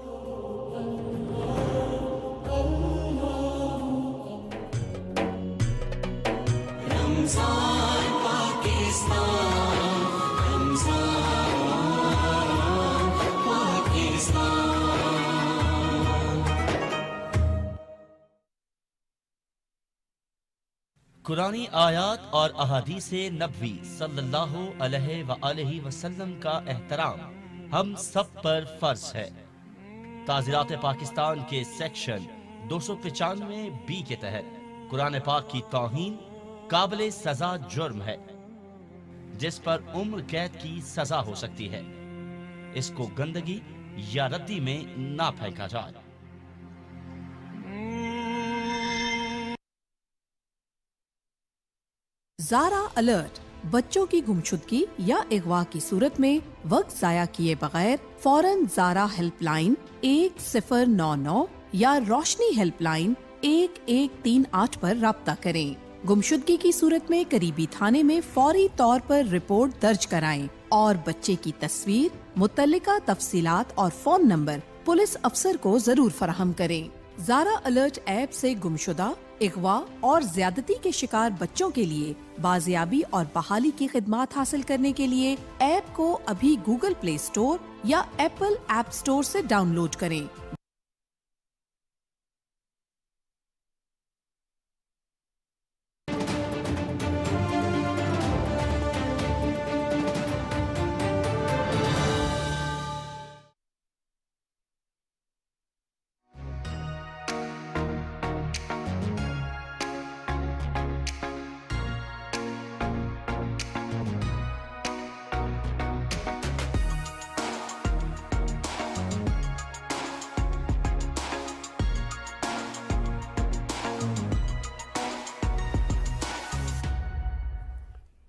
قرآنی آیات اور احادیث نبوی صلی اللہ علیہ وآلہ وسلم کا احترام ہم سب پر فرض ہے. تعزیرات پاکستان کے سیکشن 295 بی کے تحت قرآن پاک کی توہین قابل سزا جرم ہے جس پر عمر قید کی سزا ہو سکتی ہے. اس کو گندگی یا ردی میں نہ پھینکا جائے. زارا الرٹ, بچوں کی گمشدگی یا اغوا کی صورت میں وقت ضائع کیے بغیر فوراً زارا ہیلپ لائن 1099 یا روشنی ہیلپ لائن 1138 پر رابطہ کریں. گمشدگی کی صورت میں قریبی تھانے میں فوری طور پر رپورٹ درج کرائیں اور بچے کی تصویر, متعلقہ تفصیلات اور فون نمبر پولیس افسر کو ضرور فراہم کریں. زارا الرٹ ایپ سے گمشدہ, اغوا اور زیادتی کے شکار بچوں کے لیے بازیابی اور بحالی کی خدمات حاصل کرنے کے لیے ایپ کو ابھی گوگل پلے اسٹور یا ایپل ایپ اسٹور سے ڈاؤن لوڈ کریں.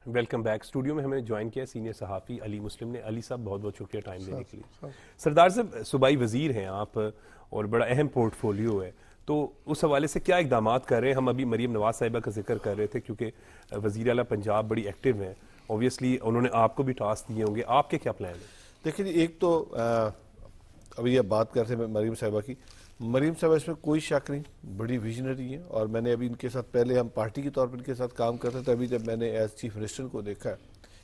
Welcome back. اسٹوڈیو میں ہمیں جوائن کیا سینئر صحافی علی مسلم نے. علی صاحب بہت بہت شکریہ ٹائم دینے کے لیے. سردار صاحب, صوبائی وزیر ہیں آپ اور بڑا اہم پورٹ فولیو ہے, تو اس حوالے سے کیا اقدامات کر رہے ہیں؟ ہم ابھی مریم نواز صاحبہ کا ذکر کر رہے تھے کیونکہ وزیر اعلیٰ پنجاب بڑی ایکٹیو ہیں, اوبویسلی انہوں نے آپ کو بھی ٹاسک دیے ہوں گے, آپ کے کیا پلان ہیں؟ دیکھیں جی, ایک تو ابھی یہ بات کرتے ہیں مریم صاحبہ کی. مریم صاحبہ اس میں کوئی شک نہیں, بڑی ویژنری ہیں, اور میں نے ابھی ان کے ساتھ پہلے ہم پارٹی کے طور پر ان کے ساتھ کام کرتے تھے. ابھی جب میں نے ایز چیف منسٹر کو دیکھا ہے,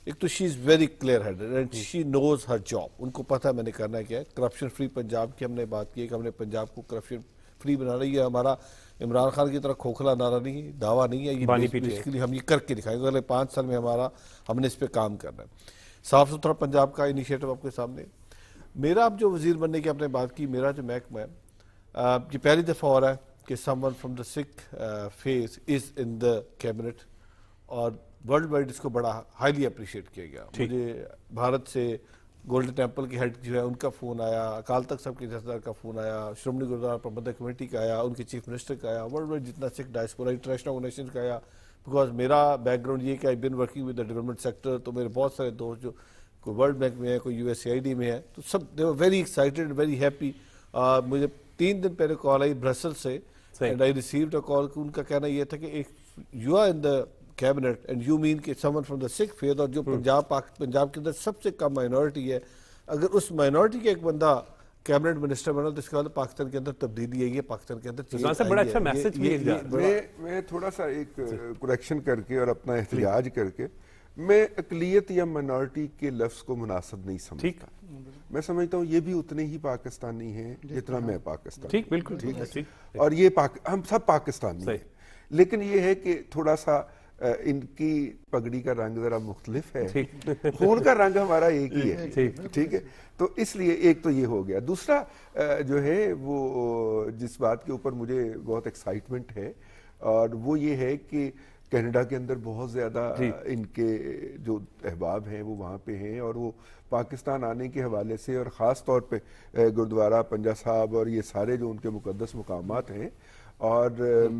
ایک تو she is very clear headed and she knows her job. ان کو پتہ ہے میں نے کرنا کیا ہے. کرپشن فری پنجاب کی ہم نے بات کی ہے کہ ہم نے پنجاب کو کرپشن فری بنانا. یہ ہمارا عمران خان کی طرح کھوکھلا نعرہ نہیں ہے, دعویٰ نہیں ہے, یہ بیسیکلی ہم یہ کر کے دکھائیں گے. اگلے 5 سال میں ہم نے اس پہ کام کرنا ہے. صاف ستھرا پنجاب کا انیشیٹو آپ کے سامنے. میرا اب جو وزیر بننے کی آپ نے بات کی، میرا جو محکمہ ہے یہ پہلی دفعہ ہو رہا ہے کہ someone from the Sikh faith is in the cabinet, اور ورلڈ وائڈ اس کو بڑا ہائیلی اپریشیٹ کیا گیا. مجھے بھارت سے گولڈن ٹیمپل کے ہیڈ جو ہے ان کا فون آیا، اکال تخت صاحب کے جتھیدار کا فون آیا، شرومنی گردوارا پربندھک کمیٹی کا آیا، ان کے چیف منسٹر کا آیا، ورلڈ وائڈ جتنا سکھ ڈائسپورا انٹرنیشنل آرگنائزیشن کا آیا. بیکاز میرا بیک گراؤنڈ یہ کہ I been working with the development sector, تو میرے بہت سارے دوست جو کوئی ورلڈ بینک میں ہے، کوئی USAID میں ہے، تو سب they were very excited, very happy. مجھے 3 دن پہلے کال آئی برسل سے، اینڈ آئی ریسیوڈ اے کال. ان کا کہنا یہ تھا کہ you are in the cabinet and you mean کہ someone from the Sikh faith, اور جو پنجاب کے اندر سب سے کم مائنورٹی ہے، اگر اس مائنورٹی کا ایک بندہ کیبنٹ منسٹر بنا تو اس کے بعد پاکستان کے اندر تبدیلی آئی ہے، پاکستان کے اندر بڑا اچھا میسج بھی ہے. میں تھوڑا سا ایک کریکشن کر کے اور اپنا احتجاج کر کے، میں اقلیت یا مائنورٹی کے لفظ کو مناسب نہیں سمجھتا. میں سمجھتا ہوں یہ بھی اتنے ہی پاکستانی ہیں جتنا میں پاکستانی. ٹھیک، بالکل ٹھیک ہے. اور یہ ہم سب پاکستانی ہیں، لیکن یہ ہے کہ تھوڑا سا ان کی پگڑی کا رنگ ذرا مختلف ہے، خون کا رنگ ہمارا ایک ہی ہے. ٹھیک ہے. تو اس لیے ایک تو یہ ہو گیا. دوسرا جو ہے وہ جس بات کے اوپر مجھے بہت ایکسائٹمنٹ ہے، اور وہ یہ ہے کہ کینیڈا کے اندر بہت زیادہ ان کے جو احباب ہیں وہ وہاں پہ ہیں، اور وہ پاکستان آنے کے حوالے سے، اور خاص طور پہ گردوارا پنجا صاحب اور یہ سارے جو ان کے مقدس مقامات ہیں، اور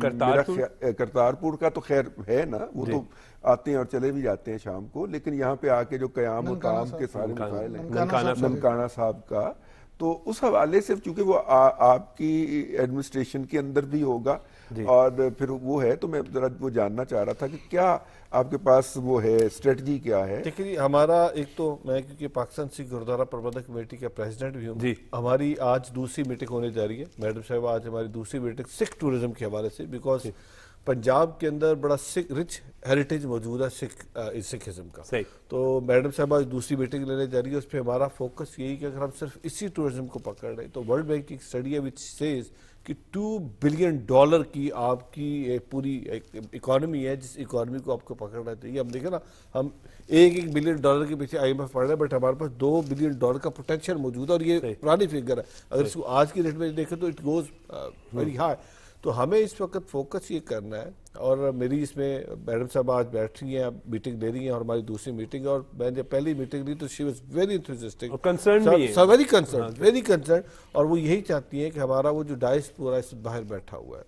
کرتارپور کا تو خیر ہے نا، وہ تو آتے ہیں اور چلے بھی جاتے ہیں شام کو، لیکن یہاں پہ آ کے جو قیام و قام کے سارے مسائل ہیں، ننکانہ صاحب کا، تو اس حوالے سے چونکہ وہ آپ کی ایڈمنسٹریشن کے اندر بھی ہوگا، اور پھر وہ ہے، تو میں ذرا وہ جاننا چاہ رہا تھا کہ کیا آپ کے پاس وہ ہے اسٹریٹجی کیا ہے؟ دیکھیے ہمارا ایک تو میں کیونکہ پاکستان سکھ گردوارا پربندھک کمیٹی کا پریزیڈنٹ بھی ہوں، ہماری آج دوسری میٹنگ ہونے جا رہی ہے. میڈم صاحب آج ہماری دوسری میٹنگ سکھ ٹورزم کے حوالے سے، بیکاز پنجاب کے اندر بڑا سکھ رچ ہیریٹیج موجود ہے سکھزم کا. تو میڈم صاحب آج دوسری میٹنگ لینے جا رہی ہے، اس پہ ہمارا فوکس یہی کہ اگر ہم صرف اسی ٹورزم کو پکڑ رہے تو ورلڈ بینک کی اسٹڈی ہے وچ سیز کہ $2 بلین کی آپ کی پوری اکانومی ہے، جس اکانومی کو آپ کو پکڑنا چاہیے. ہم دیکھیں نا، ہم $1 بلین کے پیچھے IMF پڑھ رہے ہیں، بٹ ہمارے پاس $2 بلین کا پوٹینشیل موجود ہے، اور یہ پرانی فگر ہے. اگر اس کو آج کی ریٹ میں دیکھیں تو اٹ گوز ویری ہائی. تو ہمیں اس وقت فوکس یہ کرنا ہے، اور میری اس میں میڈم صاحب آج بیٹھ رہی ہیں، میٹنگ دے رہی ہیں، اور ہماری دوسری میٹنگ، اور میں نے جب پہلی میٹنگ لی تو she was very enthusiastic, very concern, اور وہ یہی چاہتی ہیں کہ ہمارا وہ جو ڈائسپورا اس باہر بیٹھا ہوا ہے،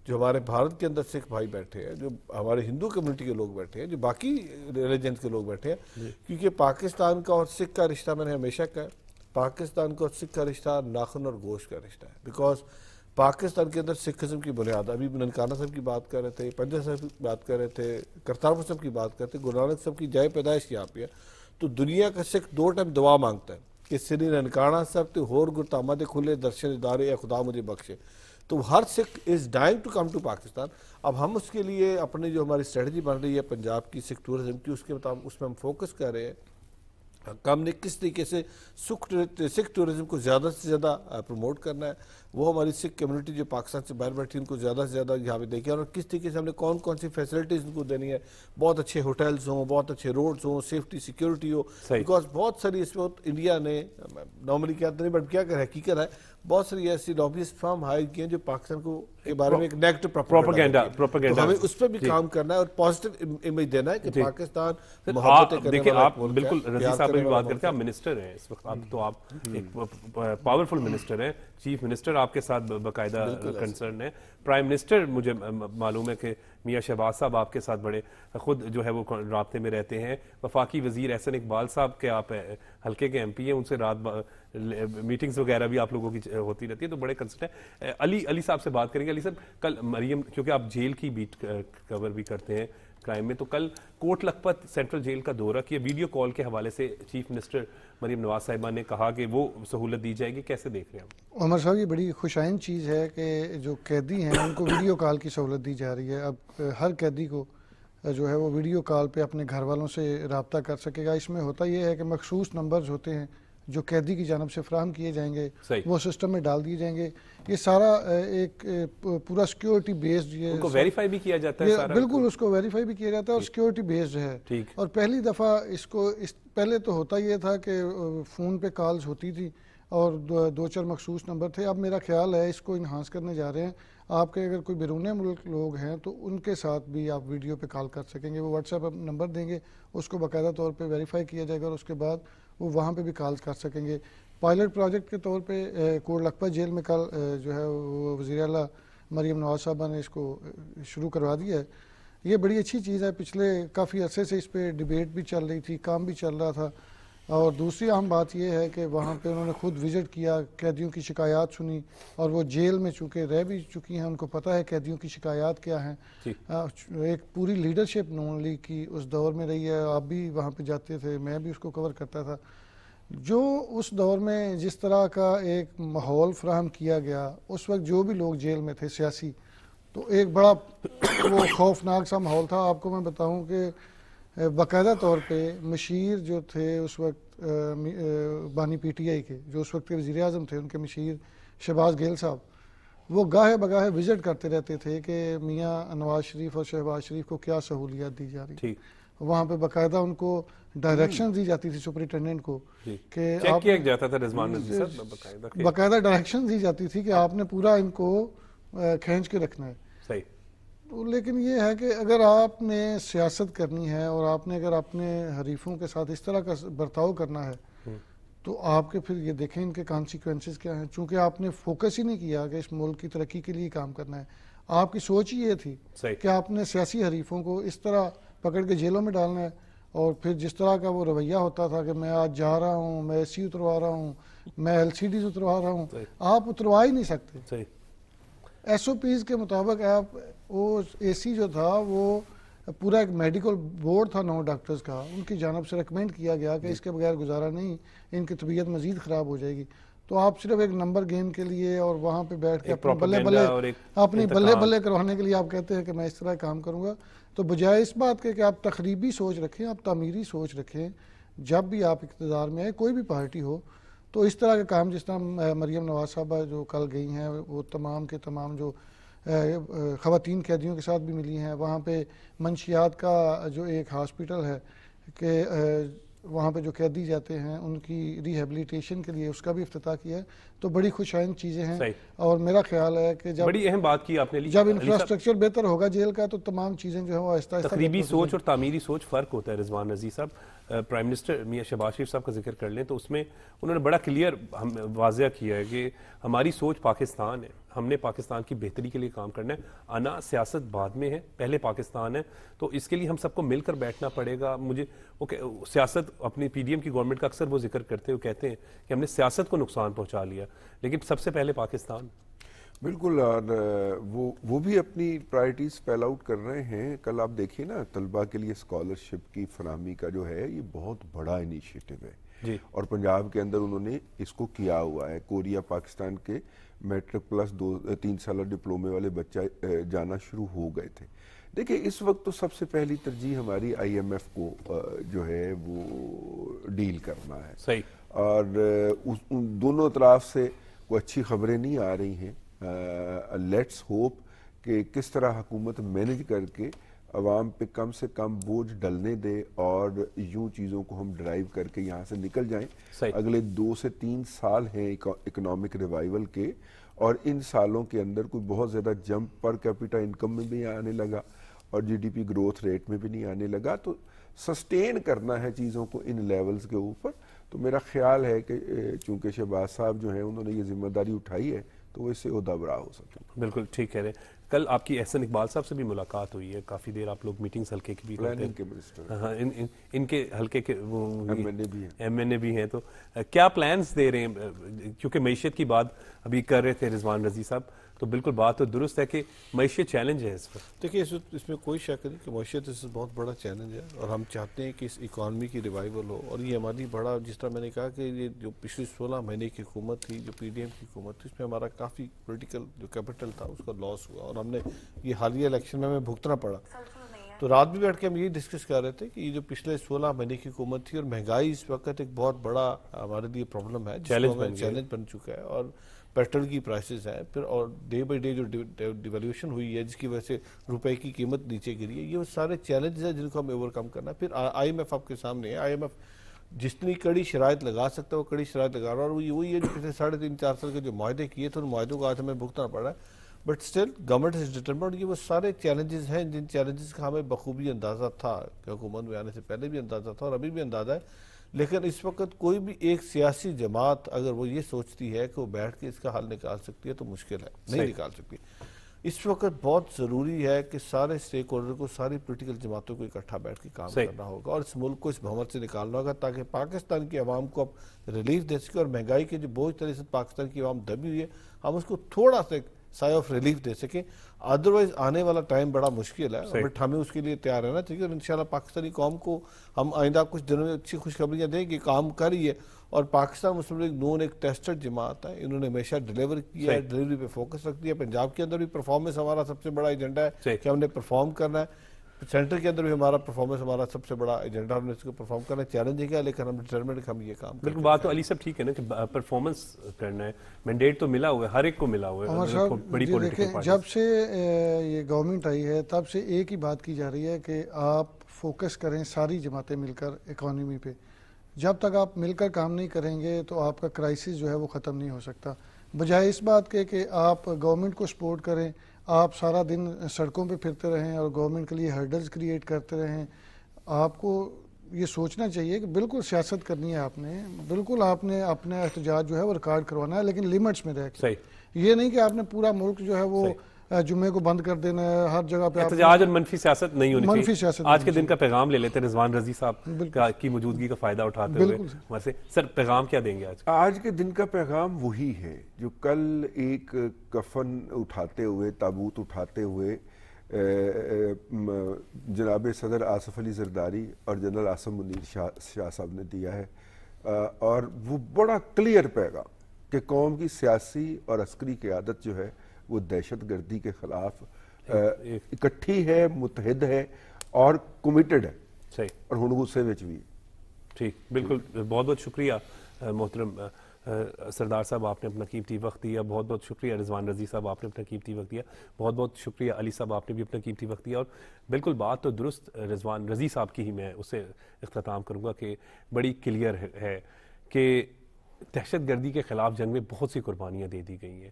جو ہمارے بھارت کے اندر سکھ بھائی بیٹھے ہیں، جو ہمارے ہندو کمیونٹی کے لوگ بیٹھے ہیں، جو باقی ریلیجنس کے لوگ بیٹھے ہیں، کیونکہ پاکستان کا اور سکھ کا رشتہ میں نے ہمیشہ کہا، پاکستان کا اور سکھ کا رشتہ ناخن اور گوشت کا رشتہ ہے. بیکاز پاکستان کے اندر سکھزم کی بنیاد، ابھی ننکانہ صاحب کی بات کر رہے تھے، پنجا صاحب کی بات کر رہے تھے، کرتارپور صاحب کی بات کرتے تھے، گرو نانک صاحب کی جائے پیدائش یہاں پہ ہے. تو دنیا کا سکھ 2 ٹائم دعا مانگتا ہے کہ سری ننکانہ صاحب تو ہور گرتامد کھلے درشن ادارے، اے خدا مجھے بخشے. تو ہر Sikh is dying to come to Pakistan. اب ہم اس کے لیے اپنی جو ہماری اسٹریٹجی بن رہی ہے پنجاب کی سکھ ٹورزم کی، اس کے مطابق اس میں ہم فوکس کر رہے ہیں ہم نے کس طریقے سے سکھ ٹورزم کو زیادہ سے زیادہ پروموٹ کرنا ہے. وہ ہماری سکھ کمیونٹی جو پاکستان سے باہر بیٹھی ان کو زیادہ سے زیادہ یہاں پہ دیکھیں، اور کس طریقے سے ہم نے کون کون سی فیسلٹیز ان کو دینی ہے. بہت اچھے ہوٹلز ہوں، بہت اچھے روڈز ہوں، سیفٹی سیکیورٹی ہو، بیکاز بہت ساری اس وقت انڈیا نے نارملی کیا نہیں بٹ کیا کہ حقیقت ہے بہت ساری ایسی لابیز فرم ہائر کی ہیں جو پاکستان کو کے بارے میں ایک نیگیٹو پروپیگنڈا، ہمیں اس پہ بھی کام کرنا ہے اور پازیٹیو امیج دینا ہے کہ پاکستان محبت کرنے دیکھیں. آپ بالکل رضی صاحب بھی بات کرتے ہیں، آپ منسٹر ہیں اس وقت، اب تو آپ ایک پاورفل منسٹر ہیں، چیف منسٹر آپ کے ساتھ باقاعدہ کنسرن ہے. پرائم منسٹر مجھے معلوم ہے کہ میاں شہباز صاحب آپ کے ساتھ بڑے خود جو ہے وہ رابطے میں رہتے ہیں. وفاقی وزیر احسن اقبال صاحب کے آپ حلقے کے ایم پی ہیں، ان سے رات میٹنگز وغیرہ بھی آپ لوگوں کی ہوتی رہتی ہے، تو بڑے کنسرن ہیں. علی صاحب سے بات کریں گے. علی صاحب، کل مریم، کیونکہ آپ جیل کی بیٹ کور بھی کرتے ہیں کرائم میں، تو کل کوٹ لکھپت سینٹرل جیل کا دورہ کیا، ویڈیو کال کے حوالے سے چیف منسٹر مریم نواز صاحبہ نے کہا کہ وہ سہولت دی جائے گی، کیسے دیکھ رہے ہیں آپ؟ عمر صاحب، یہ بڑی خوشائن چیز ہے کہ جو قیدی ہیں ان کو ویڈیو کال کی سہولت دی جا رہی ہے. اب ہر قیدی کو جو ہے وہ ویڈیو کال پہ اپنے گھر والوں سے رابطہ کر سکے گا. اس میں ہوتا یہ ہے کہ مخصوص نمبرز ہوتے ہیں جو قیدی کی جانب سے فراہم کیے جائیں گے صحیح. وہ سسٹم میں ڈال دیے جائیں گے. یہ سارا ایک پورا سیکیورٹی بیسڈ ان کو ویریفائی بھی کیا جاتا ہے سارا. بالکل اس کو ویریفائی بھی کیا جاتا ہے اور سیکیورٹی بیسڈ ہے. اور پہلی دفعہ اس کو پہلے تو ہوتا یہ تھا کہ فون پہ کالز ہوتی تھی اور 2-4 مخصوص نمبر تھے. اب میرا خیال ہے اس کو انہانس کرنے جا رہے ہیں. آپ کے اگر کوئی بیرون ملک لوگ ہیں تو ان کے ساتھ بھی آپ ویڈیو پہ کال کر سکیں گے. وہ واٹس ایپ نمبر دیں گے, اس کو باقاعدہ طور پہ ویریفائی کیا جائے گا اور اس کے بعد وہ وہاں پہ بھی کالز کر سکیں گے. پائلٹ پروجیکٹ کے طور پہ کوٹ لکھپت جیل میں کل جو ہے وہ وزیر اعلیٰ مریم نواز صاحبہ نے اس کو شروع کروا دیا ہے. یہ بڑی اچھی چیز ہے. پچھلے کافی عرصے سے اس پہ ڈیبیٹ بھی چل رہی تھی, کام بھی چل رہا تھا. اور دوسری اہم بات یہ ہے کہ وہاں پہ انہوں نے خود وزٹ کیا, قیدیوں کی شکایات سنی, اور وہ جیل میں چونکہ رہ بھی چکی ہیں ان کو پتہ ہے قیدیوں کی شکایات کیا ہیں. ایک پوری لیڈرشپ نون لیگ کی اس دور میں رہی ہے. آپ بھی وہاں پہ جاتے تھے, میں بھی اس کو کور کرتا تھا. جو اس دور میں جس طرح کا ایک ماحول فراہم کیا گیا اس وقت جو بھی لوگ جیل میں تھے سیاسی, تو ایک بڑا وہ خوفناک سا ماحول تھا. آپ کو میں بتاؤں کہ باقاعدہ طور پہ مشیر جو تھے اس وقت بانی پی ٹی آئی کے, جو اس وقت کے وزیر اعظم تھے, ان کے مشیر شہباز گیل صاحب, وہ گاہے بگاہے وزٹ کرتے رہتے تھے کہ میاں نواز شریف اور شہباز شریف کو کیا سہولیات دی جا رہی. وہاں پہ باقاعدہ ان کو ڈائریکشن دی جاتی تھی سپرنٹینڈنٹ کو کہ باقاعدہ ڈائریکشن دی جاتی تھی کہ آپ نے پورا ان کو کھینچ کے رکھنا ہے. لیکن یہ ہے کہ اگر آپ نے سیاست کرنی ہے اور آپ نے اگر اپنے حریفوں کے ساتھ اس طرح کا برتاؤ کرنا ہے تو آپ کے پھر یہ دیکھیں ان کے کانسیکوینسز کیا ہیں. چونکہ آپ نے فوکس ہی نہیں کیا کہ اس ملک کی ترقی کے لیے کام کرنا ہے. آپ کی سوچ ہی یہ تھی کہ آپ نے سیاسی حریفوں کو اس طرح پکڑ کے جیلوں میں ڈالنا ہے. اور پھر جس طرح کا وہ رویہ ہوتا تھا کہ میں آج جا رہا ہوں, میں AC اتروا رہا ہوں, میں LCDs اتروا رہا ہوں, آپ اتروا ہی نہیں سکتے. SOPs کے مطابق آپ وہ AC جو تھا وہ پورا ایک میڈیکل بورڈ تھا 9 ڈاکٹرز کا, ان کی جانب سے ریکمینڈ کیا گیا کہ اس کے بغیر گزارا نہیں, ان کی طبیعت مزید خراب ہو جائے گی. تو آپ صرف ایک نمبر گیم کے لیے اور وہاں پہ بیٹھ کے اپنی بلے بلے کروانے کے لیے آپ کہتے ہیں کہ میں اس طرح کام کروں گا. تو بجائے اس بات کے کہ آپ تخریبی سوچ رکھیں, آپ تعمیری سوچ رکھیں, جب بھی آپ اقتدار میں آئے کوئی بھی پارٹی ہو تو اس طرح کے کام, جس طرح مریم نواز صاحبہ جو کل گئی ہیں وہ تمام کے تمام جو خواتین قیدیوں کے ساتھ بھی ملی ہیں, وہاں پہ منشیات کا جو ایک ہاسپٹل ہے کہ وہاں پہ جو قیدی جاتے ہیں ان کی ریہیبلیٹیشن کے لیے اس کا بھی افتتاح کیا ہے. تو بڑی خوش آئند چیزیں ہیں. اور میرا خیال ہے کہ جب بڑی اہم بات کی آپ نے, جب انفراسٹرکچر بہتر ہوگا جیل کا تو تمام چیزیں جو ہیں وہ آہستہ آہستہ. تقریبی سوچ اور تعمیری سوچ فرق ہوتا ہے. رضوان عزیز صاحب, پرائم منسٹر میاں شہباز شریف صاحب کا ذکر کر لیں تو اس میں انہوں نے بڑا کلیئر واضح کیا ہے کہ ہماری سوچ پاکستان ہے, ہم نے پاکستان کی بہتری کے لیے کام کرنا ہے, آنا سیاست بعد میں ہے, پہلے پاکستان ہے. تو اس کے لیے ہم سب کو مل کر بیٹھنا پڑے گا. مجھے سیاست اپنی PDM کی گورنمنٹ کا اکثر وہ ذکر کرتے ہوئے کہتے ہیں کہ ہم نے سیاست کو نقصان پہنچا لیا, لیکن سب سے پہلے پاکستان. بالکل, اور وہ بھی اپنی پرائرٹیز اسپیل آؤٹ کر رہے ہیں. کل آپ دیکھیے نا, طلباء کے لیے اسکالرشپ کی فراہمی کا جو ہے یہ بہت بڑا انیشیٹو ہے اور پنجاب کے اندر انہوں نے اس کو کیا ہوا ہے. کوریا پاکستان کے میٹرک پلس 3 سالہ ڈپلومے والے بچہ جانا شروع ہو گئے تھے. دیکھیں اس وقت تو سب سے پہلی ترجیح ہماری IMF کو جو ہے وہ ڈیل کرنا ہے. اور دونوں اطراف سے کوئی اچھی خبریں نہیں آ رہی ہیں. لیٹس ہوپ کہ کس طرح حکومت مینج کر کے عوام پہ کم سے کم بوجھ ڈلنے دے اور یوں چیزوں کو ہم ڈرائیو کر کے یہاں سے نکل جائیں. اگلے 2 سے 3 سال ہیں اکنامک ریوائیول کے, اور ان سالوں کے اندر کوئی بہت زیادہ جمپ پر کیپیٹا انکم میں بھی آنے لگا اور GDP گروتھ ریٹ میں بھی نہیں آنے لگا. تو سسٹین کرنا ہے چیزوں کو ان لیولز کے اوپر. تو میرا خیال ہے کہ چونکہ شہباز صاحب جو ہیں انہوں نے یہ ذمہ داری اٹھائی ہے تو وہ اس سے عہدہ برا ہو سکے. بالکل ٹھیک کہہ رہے ہیں. کل آپ کی احسن اقبال صاحب سے بھی ملاقات ہوئی ہے, کافی دیر آپ لوگ میٹنگز حلقے کی بھی کرتے ہیں. ہاں, ان کے حلقے کے وہ MNA بھی ہیں. تو کیا پلانز دے رہے ہیں, کیونکہ معیشت کی بات ابھی کر رہے تھے رضوان رضی صاحب, تو بالکل بات تو درست ہے کہ معیشت چیلنج ہے اس وقت. دیکھیے اس میں کوئی شک نہیں کہ معیشت اس بہت بڑا چیلنج ہے اور ہم چاہتے ہیں کہ اس اکانومی کی ریوائیول ہو. اور یہ ہماری بڑا, جس طرح میں نے کہا کہ یہ جو پچھلی 16 مہینے کی حکومت تھی, جو PDM کی حکومت تھی, اس میں ہمارا کافی پولیٹیکل جو کیپٹل تھا اس کا لاس ہوا اور ہم نے یہ حالیہ الیکشن میں ہمیں بھگتنا پڑا. تو رات بھی بیٹھ کے ہم یہی ڈسکس کر رہے تھے کہ یہ جو پچھلے 16 مہینے کی حکومت تھی اور مہنگائی اس وقت ایک بہت بڑا ہمارے لیے پرابلم ہے، چیلنج بن چکا ہے، اور پیٹرول کی پرائسز ہیں، پھر اور ڈے بائی ڈے جو ڈیویلیوشن ہوئی ہے جس کی وجہ سے روپے کی قیمت نیچے گری ہے، یہ سارے چیلنجز ہیں جن کو ہمیں اوور کم کرنا ہے۔ پھر آئی ایم ایف آپ کے سامنے ہے، آئی ایم ایف جتنی کڑی شرائط لگا سکتا ہے وہ کڑی شرائط لگا رہا ہے، اور وہی ہے جو پچھلے 3.5-4 سال کے جو معاہدے کیے تھے ان معاہدوں کو آج ہمیں بھگتنا پڑا ہے، but still government is determined. یہ وہ سارے چیلنجز ہیں جن چیلنجز کا ہمیں بخوبی اندازہ تھا کہ حکومت میں آنے سے پہلے بھی اندازہ تھا اور ابھی بھی اندازہ ہے، لیکن اس وقت کوئی بھی ایک سیاسی جماعت اگر وہ یہ سوچتی ہے کہ وہ بیٹھ کے اس کا حل نکال سکتی ہے تو مشکل ہے، نہیں نکال سکتی۔ اس وقت بہت ضروری ہے کہ سارے سٹیک ہولڈر کو، ساری پولیٹیکل جماعتوں کو اکٹھا بیٹھ کے کام کرنا ہوگا اور اس ملک کو اس بھنور سے نکالنا ہوگا تاکہ پاکستان کی عوام کو اب ریلیف دے سکے، اور مہنگائی کے جو بوجھ طرح سے پاکستان کی عوام دبی ہوئی ہے ہم اس کو تھوڑا سا سائے آف ریلیف دے سکیں۔ ادروائز آنے والا ٹائم بڑا مشکل ہے، بٹ ہمیں اس کے لیے تیار رہنا چاہیے، اور انشاءاللہ پاکستانی قوم کو ہم آئندہ کچھ دنوں میں اچھی خوشخبریاں دیں کہ کام کر رہی ہے، اور پاکستان مسلم لیگ نون ایک ٹیسٹڈ جماعت ہے، انہوں نے ہمیشہ ڈیلیور کیا ہے، ڈیلیوری پہ فوکس رکھ دیا۔ پنجاب کے اندر بھی پرفارمنس ہمارا سب سے بڑا ایجنڈا ہے کہ ہم نے پرفارم کرنا ہے، سینٹر کے اندر بھی ہمارا پرفارمنس ہمارا سب سے بڑا ایجنڈا، ہم نے اس کو پرفارم کرنا ہے، چیلنج ہے لیکن ہم ڈٹرمنڈ کہ ہم یہ کام کریں۔ بالکل بات تو علی صاحب ٹھیک ہے نا کہ پرفارمنس کرنا ہے، مینڈیٹ تو ملا ہوا ہے، ہر ایک کو ملا ہوا ہے، بڑی پولیٹیکل پارٹی۔ جب سے یہ گورنمنٹ آئی ہے تب سے ایک ہی بات کی جا رہی ہے کہ آپ فوکس کریں ساری جماعتیں مل کر اکانومی پہ، جب تک آپ مل کر کام نہیں کریں گے تو آپ کا کرائسس جو ہے وہ ختم نہیں ہو سکتا۔ بجائے اس بات کے کہ آپ گورنمنٹ کو سپورٹ کریں، آپ سارا دن سڑکوں پہ پھرتے رہیں اور گورنمنٹ کے لیے ہرڈلز کریٹ کرتے رہیں، آپ کو یہ سوچنا چاہیے کہ بالکل سیاست کرنی ہے، آپ نے بالکل آپ نے اپنا احتجاج جو ہے وہ ریکارڈ کروانا ہے، لیکن لیمٹس میں رہ کے، یہ نہیں کہ آپ نے پورا ملک جو ہے وہ جمعے کو بند کر دینا ہے، ہر جگہ پہ احتجاج اور منفی سیاست نہیں ہونی چاہیے۔ آج کے دن کا پیغام لے لیتے ہیں رضوان رضی صاحب کی موجودگی کا فائدہ اٹھاتے ہوئے وہاں سے، سر پیغام کیا دیں گے آج؟ آج کے دن کا پیغام وہی ہے جو کل ایک کفن اٹھاتے ہوئے، تابوت اٹھاتے ہوئے جناب صدر آصف علی زرداری اور جنرل عاصم منیر شاہ صاحب نے دیا ہے، اور وہ بڑا کلیئر پیغام کہ قوم کی سیاسی اور عسکری قیادت جو ہے وہ دہشت گردی کے خلاف اکٹھی ہے، متحد ہے اور کمیٹڈ ہے، اور ہن غصے وچ بھی۔ ٹھیک، بالکل، بہت بہت شکریہ محترم سردار صاحب، آپ نے اپنا قیمتی وقت دیا، بہت بہت شکریہ رضوان رضی صاحب، آپ نے اپنا قیمتی وقت دیا، بہت بہت شکریہ علی صاحب، آپ نے بھی اپنا قیمتی وقت دیا، اور بالکل بات تو درست رضوان رضی صاحب کی ہی میں اسے اختتام کروں گا کہ بڑی کلیئر ہے کہ دہشت گردی کے خلاف جنگ میں بہت سی قربانیاں دے دی گئی ہیں،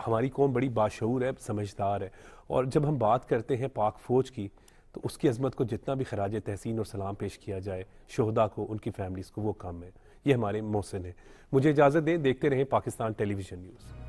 ہماری قوم بڑی باشعور ہے، سمجھدار ہے، اور جب ہم بات کرتے ہیں پاک فوج کی تو اس کی عظمت کو جتنا بھی خراج تحسین اور سلام پیش کیا جائے شہداء کو، ان کی فیملیز کو، وہ کم ہے، یہ ہمارے محسن ہیں۔ مجھے اجازت دیں، دیکھتے رہیں پاکستان ٹیلی ویژن نیوز۔